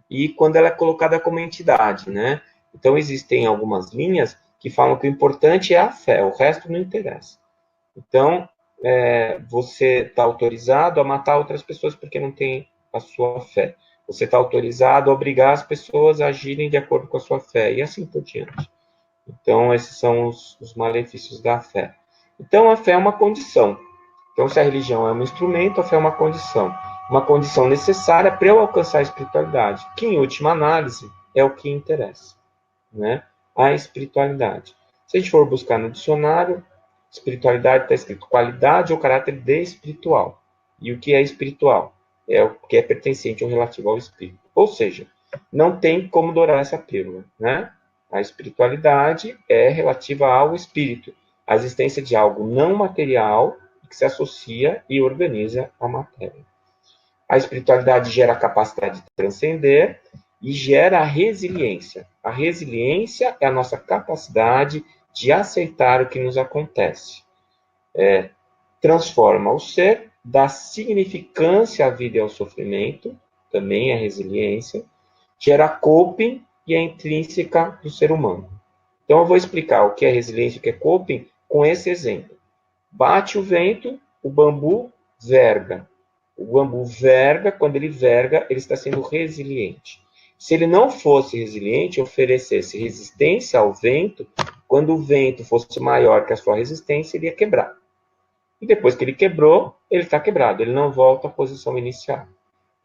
e quando ela é colocada como entidade, né? Então, existem algumas linhas que falam que o importante é a fé, o resto não interessa. Então, você está autorizado a matar outras pessoas porque não tem a sua fé. Você está autorizado a obrigar as pessoas a agirem de acordo com a sua fé, e assim por diante. Então, esses são os malefícios da fé. Então, a fé é uma condição. Então, se a religião é um instrumento, a fé é uma condição. Uma condição necessária para eu alcançar a espiritualidade, que, em última análise, é o que interessa, né? A espiritualidade. Se a gente for buscar no dicionário, espiritualidade está escrito qualidade ou caráter de espiritual. E o que é espiritual? É o que é pertencente ou relativo ao espírito. Ou seja, não tem como dourar essa pílula, né? A espiritualidade é relativa ao espírito, a existência de algo não material que se associa e organiza a matéria. A espiritualidade gera a capacidade de transcender e gera a resiliência. A resiliência é a nossa capacidade de aceitar o que nos acontece. Transforma o ser, dá significância à vida e ao sofrimento, também é resiliência, gera coping e é intrínseca do ser humano. Então, eu vou explicar o que é resiliência e o que é coping com esse exemplo. Bate o vento, o bambu verga. O bambu verga, quando ele verga, ele está sendo resiliente. Se ele não fosse resiliente, oferecesse resistência ao vento, quando o vento fosse maior que a sua resistência, ele ia quebrar. E depois que ele quebrou, ele está quebrado, ele não volta à posição inicial.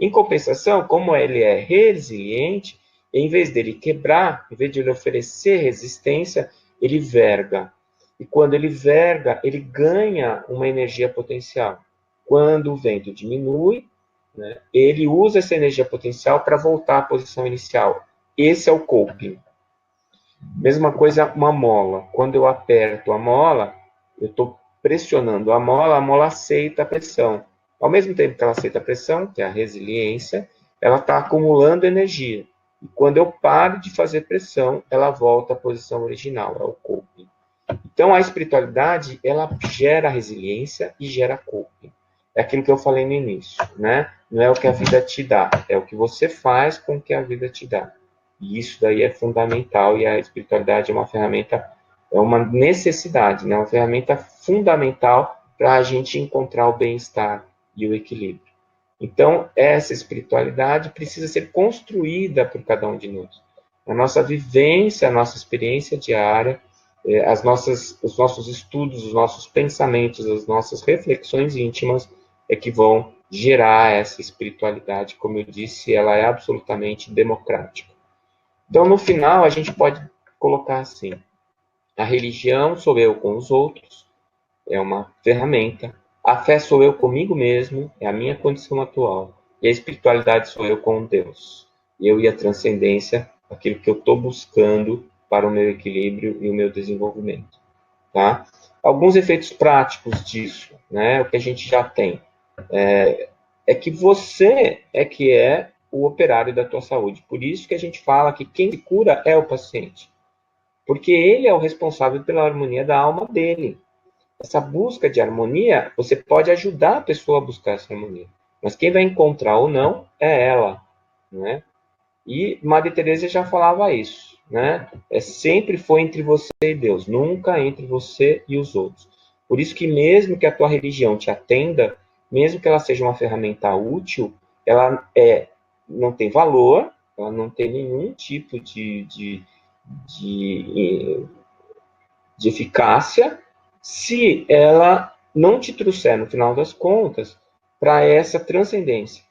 Em compensação, como ele é resiliente, em vez dele quebrar, em vez de ele oferecer resistência, ele verga. E quando ele verga, ele ganha uma energia potencial. Quando o vento diminui, né, ele usa essa energia potencial para voltar à posição inicial. Esse é o coping. Mesma coisa uma mola. Quando eu aperto a mola, eu estou pressionando a mola aceita a pressão. Ao mesmo tempo que ela aceita a pressão, que é a resiliência, ela está acumulando energia. E quando eu paro de fazer pressão, ela volta à posição original, é o coping. Então, a espiritualidade, ela gera resiliência e gera coping. É aquilo que eu falei no início, né? Não é o que a vida te dá, é o que você faz com o que a vida te dá. E isso daí é fundamental, e a espiritualidade é uma ferramenta, é uma necessidade, né? Uma ferramenta fundamental para a gente encontrar o bem-estar e o equilíbrio. Então, essa espiritualidade precisa ser construída por cada um de nós. A nossa vivência, a nossa experiência diária, os nossos estudos, os nossos pensamentos, as nossas reflexões íntimas é que vão gerar essa espiritualidade. Como eu disse, ela é absolutamente democrática. Então, no final, a gente pode colocar assim: a religião sou eu com os outros, é uma ferramenta. A fé sou eu comigo mesmo, é a minha condição atual. E a espiritualidade sou eu com Deus. Eu e a transcendência, aquilo que eu estou buscando para o meu equilíbrio e o meu desenvolvimento. Tá? Alguns efeitos práticos disso, né? O que a gente já tem é que você é que é o operário da tua saúde. Por isso que a gente fala que quem se cura é o paciente. Porque ele é o responsável pela harmonia da alma dele. Essa busca de harmonia, você pode ajudar a pessoa a buscar essa harmonia. Mas quem vai encontrar ou não é ela, né? E Madre Teresa já falava isso, né? Sempre foi entre você e Deus, nunca entre você e os outros. Por isso que mesmo que a tua religião te atenda, mesmo que ela seja uma ferramenta útil, ela não tem valor, ela não tem nenhum tipo de, de eficácia se ela não te trouxer, no final das contas, para essa transcendência,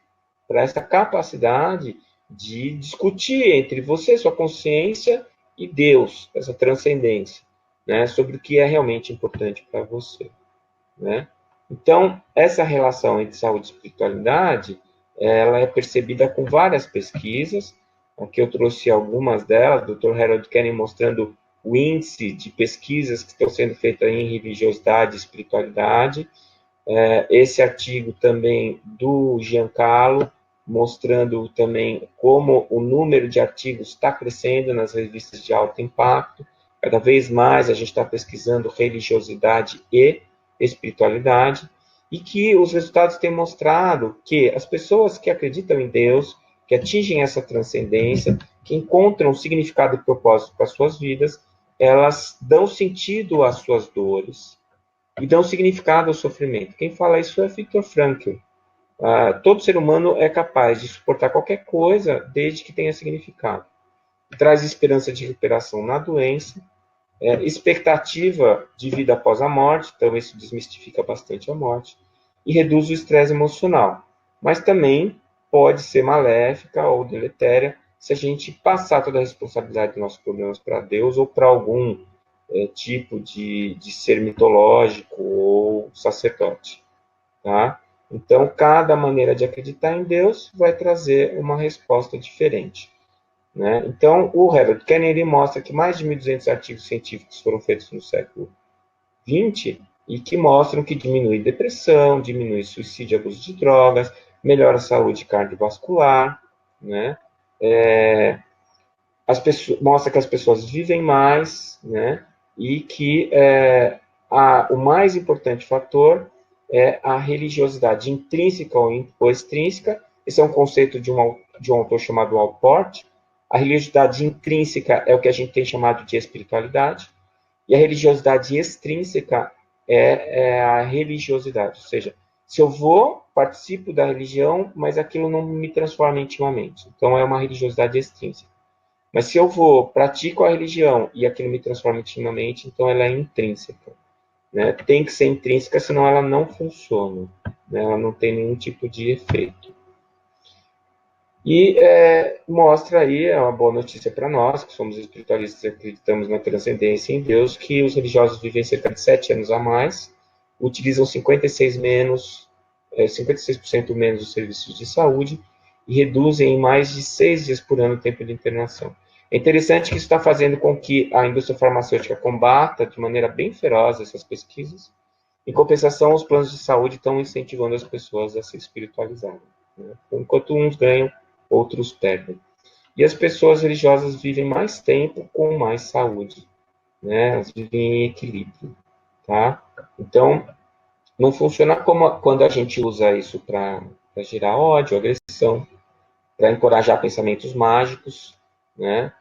para essa capacidade de discutir entre você, sua consciência e Deus, essa transcendência, né, sobre o que é realmente importante para você, né? Então, essa relação entre saúde e espiritualidade, ela é percebida com várias pesquisas. Aqui eu trouxe algumas delas, o Dr. Harold Kenny mostrando o índice de pesquisas que estão sendo feitas em religiosidade e espiritualidade. Esse artigo também do Giancarlo, mostrando também como o número de artigos está crescendo nas revistas de alto impacto. Cada vez mais a gente está pesquisando religiosidade e espiritualidade, e que os resultados têm mostrado que as pessoas que acreditam em Deus, que atingem essa transcendência, que encontram significado e propósito para as suas vidas, elas dão sentido às suas dores e dão significado ao sofrimento. Quem fala isso é Viktor Frankl. Todo ser humano é capaz de suportar qualquer coisa desde que tenha significado. Traz esperança de recuperação na doença, expectativa de vida após a morte, então isso desmistifica bastante a morte, e reduz o estresse emocional. Mas também pode ser maléfica ou deletéria se a gente passar toda a responsabilidade dos nossos problemas para Deus ou para algum tipo de ser mitológico ou sacerdote. Tá? Então, cada maneira de acreditar em Deus vai trazer uma resposta diferente. Né? Então, o Harold Kennedy mostra que mais de 1.200 artigos científicos foram feitos no século XX e que mostram que diminui depressão, diminui suicídio e abuso de drogas, melhora a saúde cardiovascular, né? Mostra que as pessoas vivem mais, né? E que o mais importante fator é a religiosidade intrínseca ou extrínseca. Esse é um conceito de um autor chamado Alport. A religiosidade intrínseca é o que a gente tem chamado de espiritualidade, e a religiosidade extrínseca é a religiosidade, ou seja, se eu vou, participo da religião, mas aquilo não me transforma intimamente. Então, é uma religiosidade extrínseca. Mas se eu vou, pratico a religião e aquilo me transforma intimamente, então ela é intrínseca. Né? Tem que ser intrínseca, senão ela não funciona. Né? Ela não tem nenhum tipo de efeito. E mostra aí, é uma boa notícia para nós, que somos espiritualistas e acreditamos na transcendência em Deus, que os religiosos vivem cerca de 7 anos a mais, utilizam 56% menos os serviços de saúde e reduzem em mais de 6 dias por ano o tempo de internação. É interessante que isso está fazendo com que a indústria farmacêutica combata de maneira bem feroz essas pesquisas. Em compensação, os planos de saúde estão incentivando as pessoas a se espiritualizarem. Né? Enquanto uns ganham, outros perdem. E as pessoas religiosas vivem mais tempo com mais saúde, né? Elas vivem em equilíbrio, tá? Então, não funciona como quando a gente usa isso para gerar ódio, agressão, para encorajar pensamentos mágicos, né?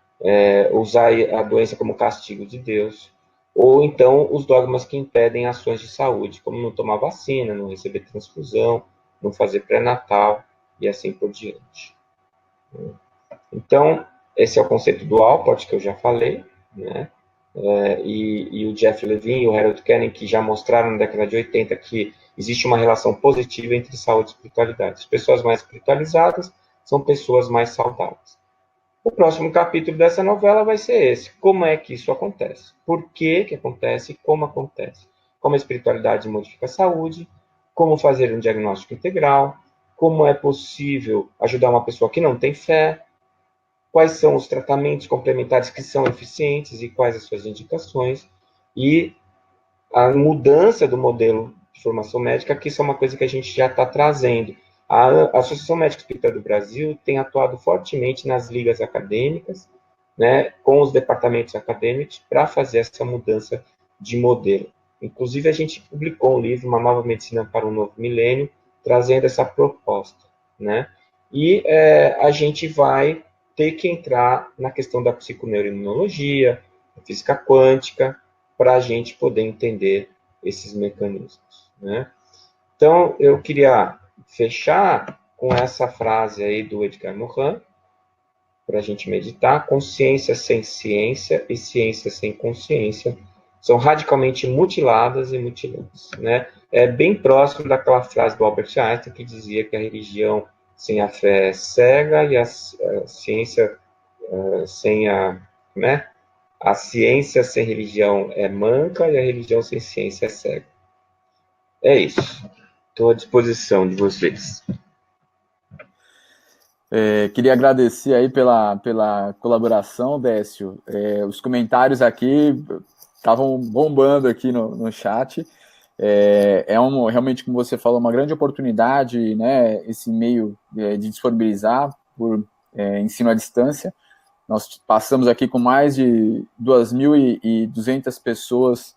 Usar a doença como castigo de Deus, ou então os dogmas que impedem ações de saúde, como não tomar vacina, não receber transfusão, não fazer pré-natal e assim por diante. Então, esse é o conceito do Alport, que eu já falei, né? E o Jeff Levine e o Harold Kennedy, que já mostraram na década de 80 que existe uma relação positiva entre saúde e espiritualidade. As pessoas mais espiritualizadas são pessoas mais saudáveis. O próximo capítulo dessa novela vai ser esse. Como é que isso acontece? Por que acontece e como acontece? Como a espiritualidade modifica a saúde, como fazer um diagnóstico integral, como é possível ajudar uma pessoa que não tem fé, quais são os tratamentos complementares que são eficientes e quais as suas indicações, e a mudança do modelo de formação médica, que isso é uma coisa que a gente já está trazendo. A Associação Médica Espírita do Brasil tem atuado fortemente nas ligas acadêmicas, né, com os departamentos acadêmicos, para fazer essa mudança de modelo. Inclusive, a gente publicou um livro, Uma Nova Medicina para um Novo Milênio, trazendo essa proposta. Né? E a gente vai ter que entrar na questão da psiconeuroimunologia, da física quântica, para a gente poder entender esses mecanismos. Né? Então, eu queria fechar com essa frase aí do Edgar Morin, para a gente meditar: consciência sem ciência e ciência sem consciência são radicalmente mutiladas e mutilantes. Né? É bem próximo daquela frase do Albert Einstein que dizia que a religião sem a fé é cega e a ciência sem né? A ciência sem religião é manca e a religião sem ciência é cega. É isso. Estou à disposição de vocês. Queria agradecer aí pela colaboração, Décio. Os comentários aqui estavam bombando aqui no chat. Realmente, como você falou, uma grande oportunidade, né, esse meio de disponibilizar por ensino à distância. Nós passamos aqui com mais de 2.200 pessoas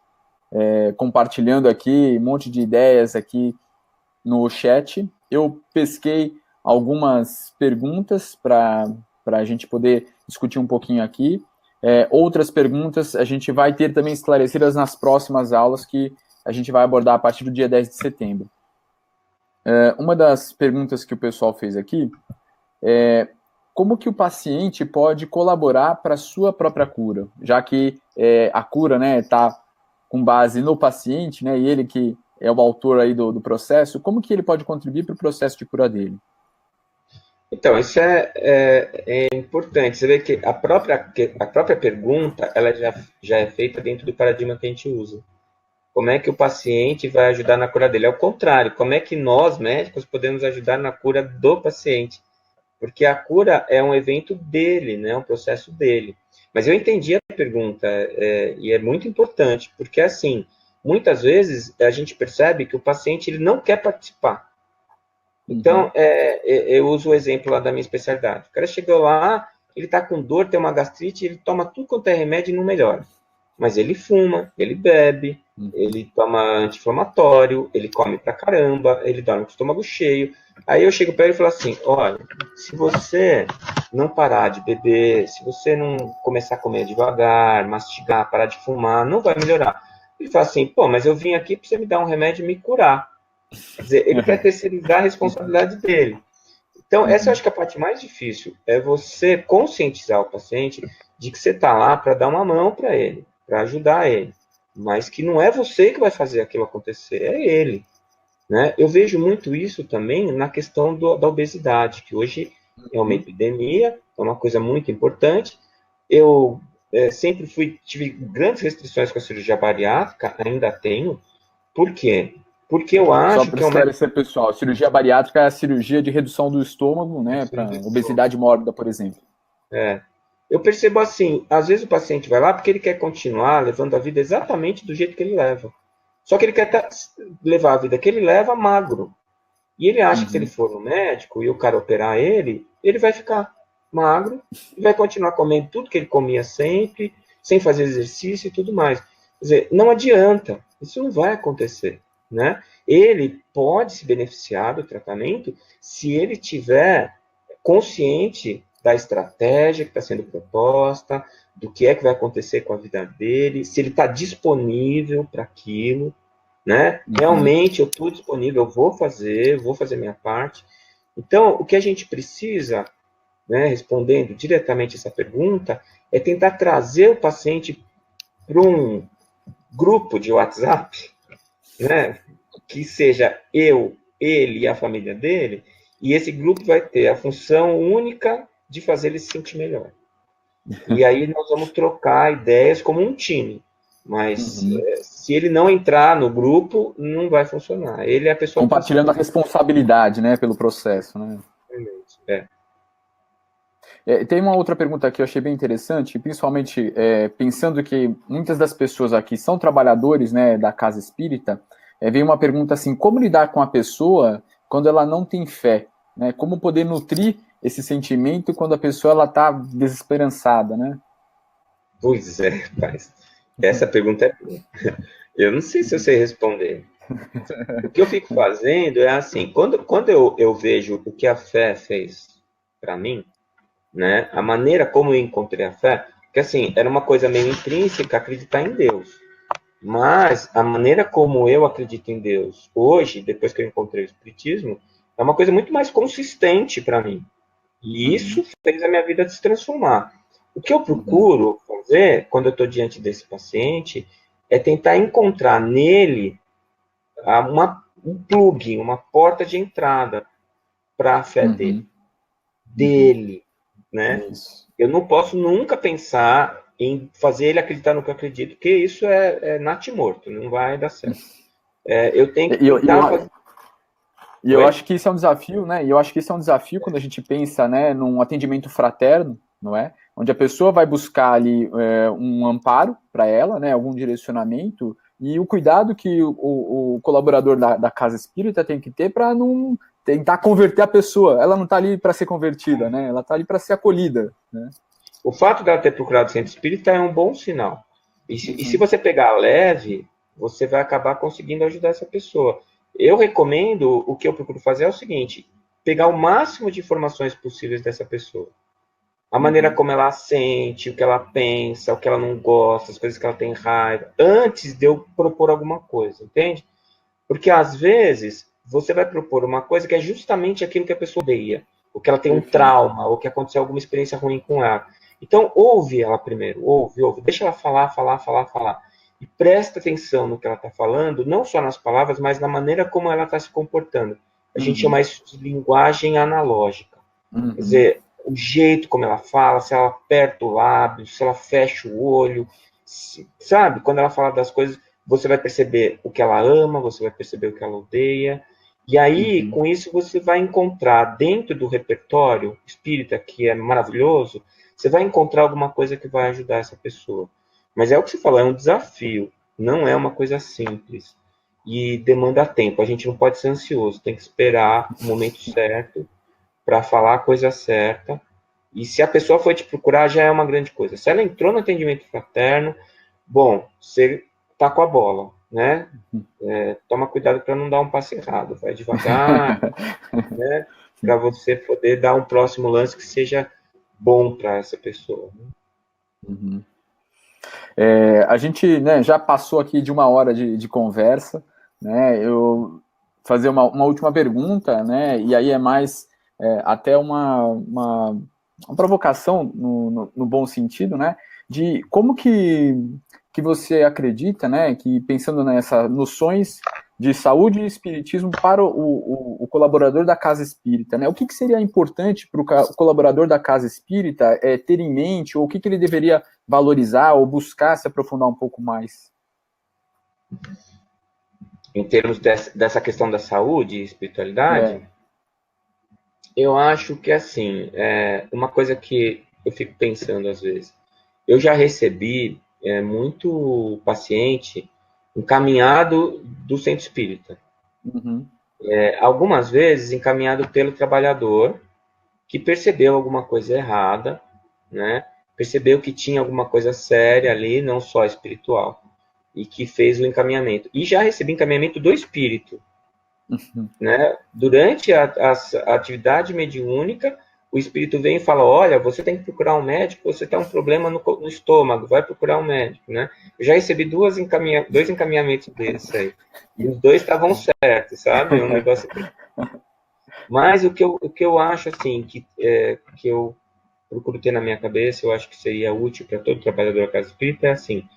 compartilhando aqui, um monte de ideias aqui no chat. Eu pesquei algumas perguntas para a gente poder discutir um pouquinho aqui. Outras perguntas a gente vai ter também esclarecidas nas próximas aulas que a gente vai abordar a partir do dia 10 de setembro. Uma das perguntas que o pessoal fez aqui é como que o paciente pode colaborar para a sua própria cura, já que a cura, né, está com base no paciente, né, e ele que é o autor aí do processo, como que ele pode contribuir para o processo de cura dele? Então, isso é importante. Você vê que a própria pergunta ela já é feita dentro do paradigma que a gente usa. Como é que o paciente vai ajudar na cura dele? É o contrário. Como é que nós, médicos, podemos ajudar na cura do paciente? Porque a cura é um evento dele, né? É um processo dele. Mas eu entendi a pergunta e é muito importante, porque assim, muitas vezes a gente percebe que o paciente ele não quer participar. Então, eu uso o exemplo lá da minha especialidade. O cara chegou lá, ele está com dor, tem uma gastrite, ele toma tudo quanto é remédio e não melhora. Mas ele fuma, ele bebe, ele toma anti-inflamatório, ele come pra caramba, ele dorme com o estômago cheio. Aí eu chego para ele e falo assim, olha, se você não parar de beber, se você não começar a comer devagar, mastigar, parar de fumar, não vai melhorar. Ele fala assim, pô, mas eu vim aqui para você me dar um remédio e me curar. Quer dizer, ele quer terceirizar a responsabilidade dele. Então, essa eu acho que é a parte mais difícil, é você conscientizar o paciente de que você está lá para dar uma mão para ele, para ajudar ele, mas que não é você que vai fazer aquilo acontecer, é ele. Né? Eu vejo muito isso também na questão da obesidade, que hoje é uma epidemia, é uma coisa muito importante. Eu sempre tive grandes restrições com a cirurgia bariátrica, ainda tenho. Por quê? Porque eu acho Só para que é uma... esclarecer, pessoal, a cirurgia bariátrica é a cirurgia de redução do estômago, né, para obesidade mórbida, por exemplo. Eu percebo assim, às vezes o paciente vai lá porque ele quer continuar levando a vida exatamente do jeito que ele leva. Só que ele quer levar a vida que ele leva magro. E ele acha que se ele for no médico e o cara operar ele, ele vai ficar magro e vai continuar comendo tudo que ele comia sempre, sem fazer exercício e tudo mais. Quer dizer, não adianta, isso não vai acontecer, né? Ele pode se beneficiar do tratamento se ele tiver consciente da estratégia que está sendo proposta, do que é que vai acontecer com a vida dele, se ele está disponível para aquilo, né? Realmente eu estou disponível, eu vou fazer minha parte. Então, o que a gente precisa, né, respondendo diretamente essa pergunta, é tentar trazer o paciente para um grupo de WhatsApp, né, que seja eu, ele e a família dele, e esse grupo vai ter a função única de fazer ele se sentir melhor. E aí nós vamos trocar ideias como um time. Mas se ele não entrar no grupo, não vai funcionar. Ele é a pessoa compartilhando a responsabilidade, né, pelo processo, né? Tem uma outra pergunta aqui que eu achei bem interessante, principalmente pensando que muitas das pessoas aqui são trabalhadores, né, da casa espírita. Veio uma pergunta assim: como lidar com a pessoa quando ela não tem fé, né? Como poder nutrir esse sentimento quando a pessoa ela está desesperançada, né? Pois é, rapaz. Essa pergunta é boa. Eu não sei se eu sei responder. O que eu fico fazendo é assim, quando eu vejo o que a fé fez para mim, né, a maneira como eu encontrei a fé, que assim, era uma coisa meio intrínseca acreditar em Deus. Mas a maneira como eu acredito em Deus hoje, depois que eu encontrei o Espiritismo, é uma coisa muito mais consistente para mim. E isso fez a minha vida se transformar. O que eu procuro fazer quando eu estou diante desse paciente é tentar encontrar nele um plug, uma porta de entrada para a fé dele, né? Isso. Eu não posso nunca pensar em fazer ele acreditar no que eu acredito, porque isso é natimorto, não vai dar certo. Eu tenho que tentar fazer... E eu acho que isso é um desafio, né? E eu acho que isso é um desafio quando a gente pensa, né, num atendimento fraterno, não é? Onde a pessoa vai buscar ali um amparo para ela, né, algum direcionamento, e o cuidado que o colaborador da casa espírita tem que ter para não tentar converter a pessoa. Ela não está ali para ser convertida, né? Ela está ali para ser acolhida, né? O fato dela ter procurado o centro espírita é um bom sinal. E se você pegar leve, você vai acabar conseguindo ajudar essa pessoa. Eu recomendo, o que eu procuro fazer é o seguinte, pegar o máximo de informações possíveis dessa pessoa. A maneira como ela sente, o que ela pensa, o que ela não gosta, as coisas que ela tem raiva, antes de eu propor alguma coisa, entende? Porque às vezes você vai propor uma coisa que é justamente aquilo que a pessoa odeia, ou que ela tem um trauma, ou que aconteceu alguma experiência ruim com ela. Então, ouve ela primeiro, ouve, deixa ela falar. E presta atenção no que ela está falando, não só nas palavras, mas na maneira como ela está se comportando. A gente chama isso de linguagem analógica. Quer dizer, o jeito como ela fala, se ela aperta o lábio, se ela fecha o olho, sabe? Quando ela fala das coisas, você vai perceber o que ela ama, você vai perceber o que ela odeia. E aí, com isso, você vai encontrar dentro do repertório espírita, que é maravilhoso, você vai encontrar alguma coisa que vai ajudar essa pessoa. Mas é o que você falou, é um desafio, não é uma coisa simples. E demanda tempo, a gente não pode ser ansioso, tem que esperar o momento certo para falar a coisa certa. E se a pessoa foi te procurar, já é uma grande coisa. Se ela entrou no atendimento fraterno, bom, você tá com a bola, né? Toma cuidado para não dar um passe errado, vai devagar, né? Para você poder dar um próximo lance que seja bom para essa pessoa. A gente, né, já passou aqui de 1 hora de conversa, né? Eu fazer uma última pergunta, né? E aí é mais até uma provocação no bom sentido, né? De como que você acredita, né? Que pensando nessas noções de saúde e espiritismo para o colaborador da casa espírita, né? O que seria importante para o colaborador da casa espírita ter em mente, ou o que ele deveria valorizar ou buscar se aprofundar um pouco mais? Em termos dessa questão da saúde e espiritualidade, eu acho que, assim, uma coisa que eu fico pensando às vezes, eu já recebi muito paciente encaminhado do centro espírita. Algumas vezes encaminhado pelo trabalhador que percebeu alguma coisa errada, né? Percebeu que tinha alguma coisa séria ali, não só espiritual, e que fez o encaminhamento. E já recebi encaminhamento do espírito, né? Durante a atividade mediúnica, o espírito vem e fala: olha, você tem que procurar um médico, você tem um problema no estômago, vai procurar um médico, né? Eu já recebi dois encaminhamentos desses aí. E os dois estavam certos, sabe? Um negócio. Mas o que eu acho, assim, que eu procuro ter na minha cabeça, eu acho que seria útil para todo trabalhador da casa espírita, é assim,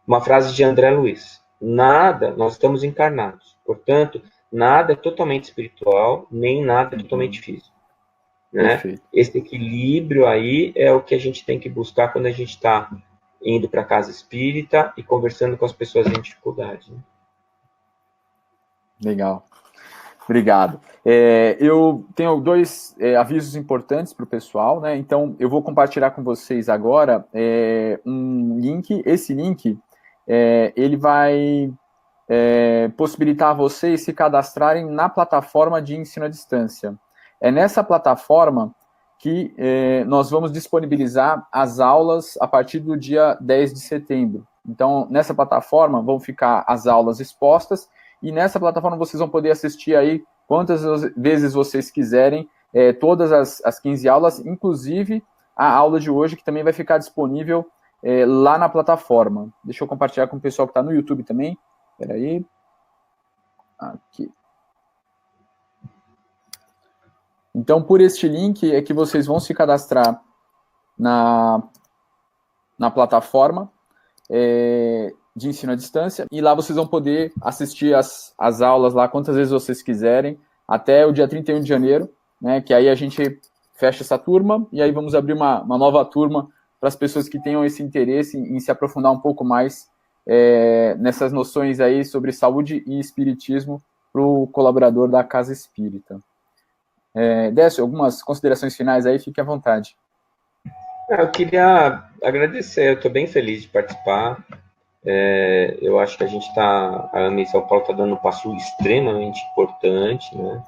uma frase de André Luiz: nada, nós estamos encarnados, portanto, nada é totalmente espiritual, nem nada é totalmente físico. Né? Esse equilíbrio aí é o que a gente tem que buscar quando a gente está indo para a casa espírita e conversando com as pessoas em dificuldade. Né? Legal. Obrigado. Eu tenho 2 avisos importantes para o pessoal, né? Então, eu vou compartilhar com vocês agora um link. Esse link, ele vai possibilitar vocês se cadastrarem na plataforma de ensino à distância. É nessa plataforma que nós vamos disponibilizar as aulas a partir do dia 10 de setembro. Então, nessa plataforma vão ficar as aulas expostas, e nessa plataforma vocês vão poder assistir aí quantas vezes vocês quiserem, todas as 15 aulas, inclusive a aula de hoje, que também vai ficar disponível lá na plataforma. Deixa eu compartilhar com o pessoal que está no YouTube também. Espera aí. Aqui. Então, por este link é que vocês vão se cadastrar na plataforma de ensino à distância, e lá vocês vão poder assistir as aulas lá quantas vezes vocês quiserem, até o dia 31 de janeiro, né, que aí a gente fecha essa turma, e aí vamos abrir uma nova turma para as pessoas que tenham esse interesse em se aprofundar um pouco mais nessas noções aí sobre saúde e espiritismo para o colaborador da casa espírita. Décio, algumas considerações finais aí, fique à vontade. Eu queria agradecer, eu estou bem feliz de participar. Eu acho que a gente está, a AME São Paulo está dando um passo extremamente importante, né?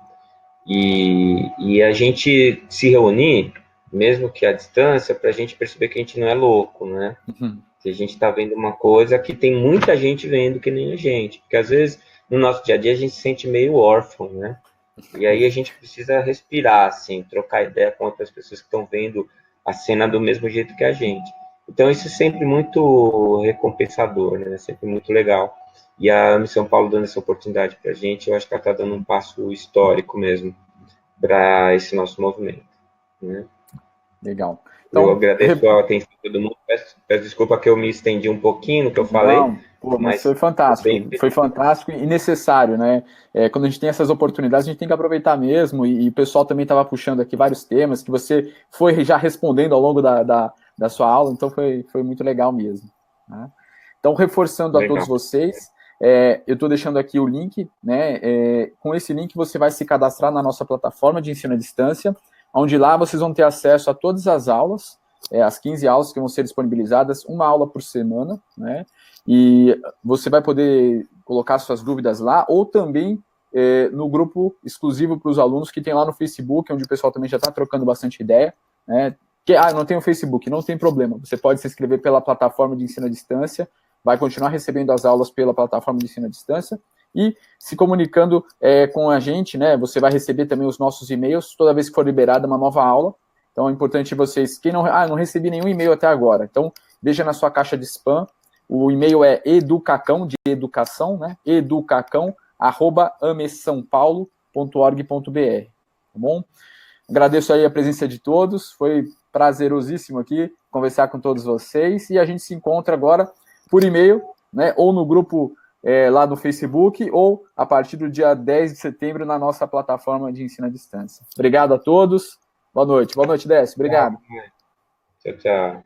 E a gente se reunir mesmo que à distância, para a gente perceber que a gente não é louco, né? Uhum. Que a gente está vendo uma coisa que tem muita gente vendo que nem a gente, porque às vezes no nosso dia a dia a gente se sente meio órfão, né? E aí a gente precisa respirar, assim, trocar ideia com outras pessoas que estão vendo a cena do mesmo jeito que a gente. Então isso é sempre muito recompensador, né? É sempre muito legal. E a Missão Paulo dando essa oportunidade para a gente, eu acho que ela está dando um passo histórico mesmo para esse nosso movimento, né? Legal. Eu Então, agradeço a atenção de todo mundo. Peço desculpa que eu me estendi um pouquinho no que eu falei, não, pô, mas mas foi fantástico e necessário, né? Quando a gente tem essas oportunidades, a gente tem que aproveitar mesmo, e o pessoal também estava puxando aqui vários temas que você foi já respondendo ao longo da sua aula, então foi muito legal mesmo, né? Então, reforçando a todos legal. vocês, eu estou deixando aqui o link, né? Com esse link você vai se cadastrar na nossa plataforma de ensino à distância, onde lá vocês vão ter acesso a todas as aulas, as 15 aulas que vão ser disponibilizadas, uma aula por semana, né? E você vai poder colocar suas dúvidas lá, ou também no grupo exclusivo para os alunos que tem lá no Facebook, onde o pessoal também já está trocando bastante ideia, né? Não tem o Facebook, não tem problema, você pode se inscrever pela plataforma de ensino à distância, vai continuar recebendo as aulas pela plataforma de ensino à distância, e se comunicando com a gente, né? Você vai receber também os nossos e-mails toda vez que for liberada uma nova aula. Então é importante vocês, quem não recebi nenhum e-mail até agora, então veja na sua caixa de spam. O e-mail é educacão, de educação, né? educacão@amesaopaulo.org.br, tá bom? Agradeço aí a presença de todos, foi prazerosíssimo aqui conversar com todos vocês, e a gente se encontra agora por e-mail, né? Ou no grupo lá no Facebook, ou a partir do dia 10 de setembro na nossa plataforma de ensino à distância. Obrigado a todos. Boa noite, Décio. Obrigado. Tchau, tchau.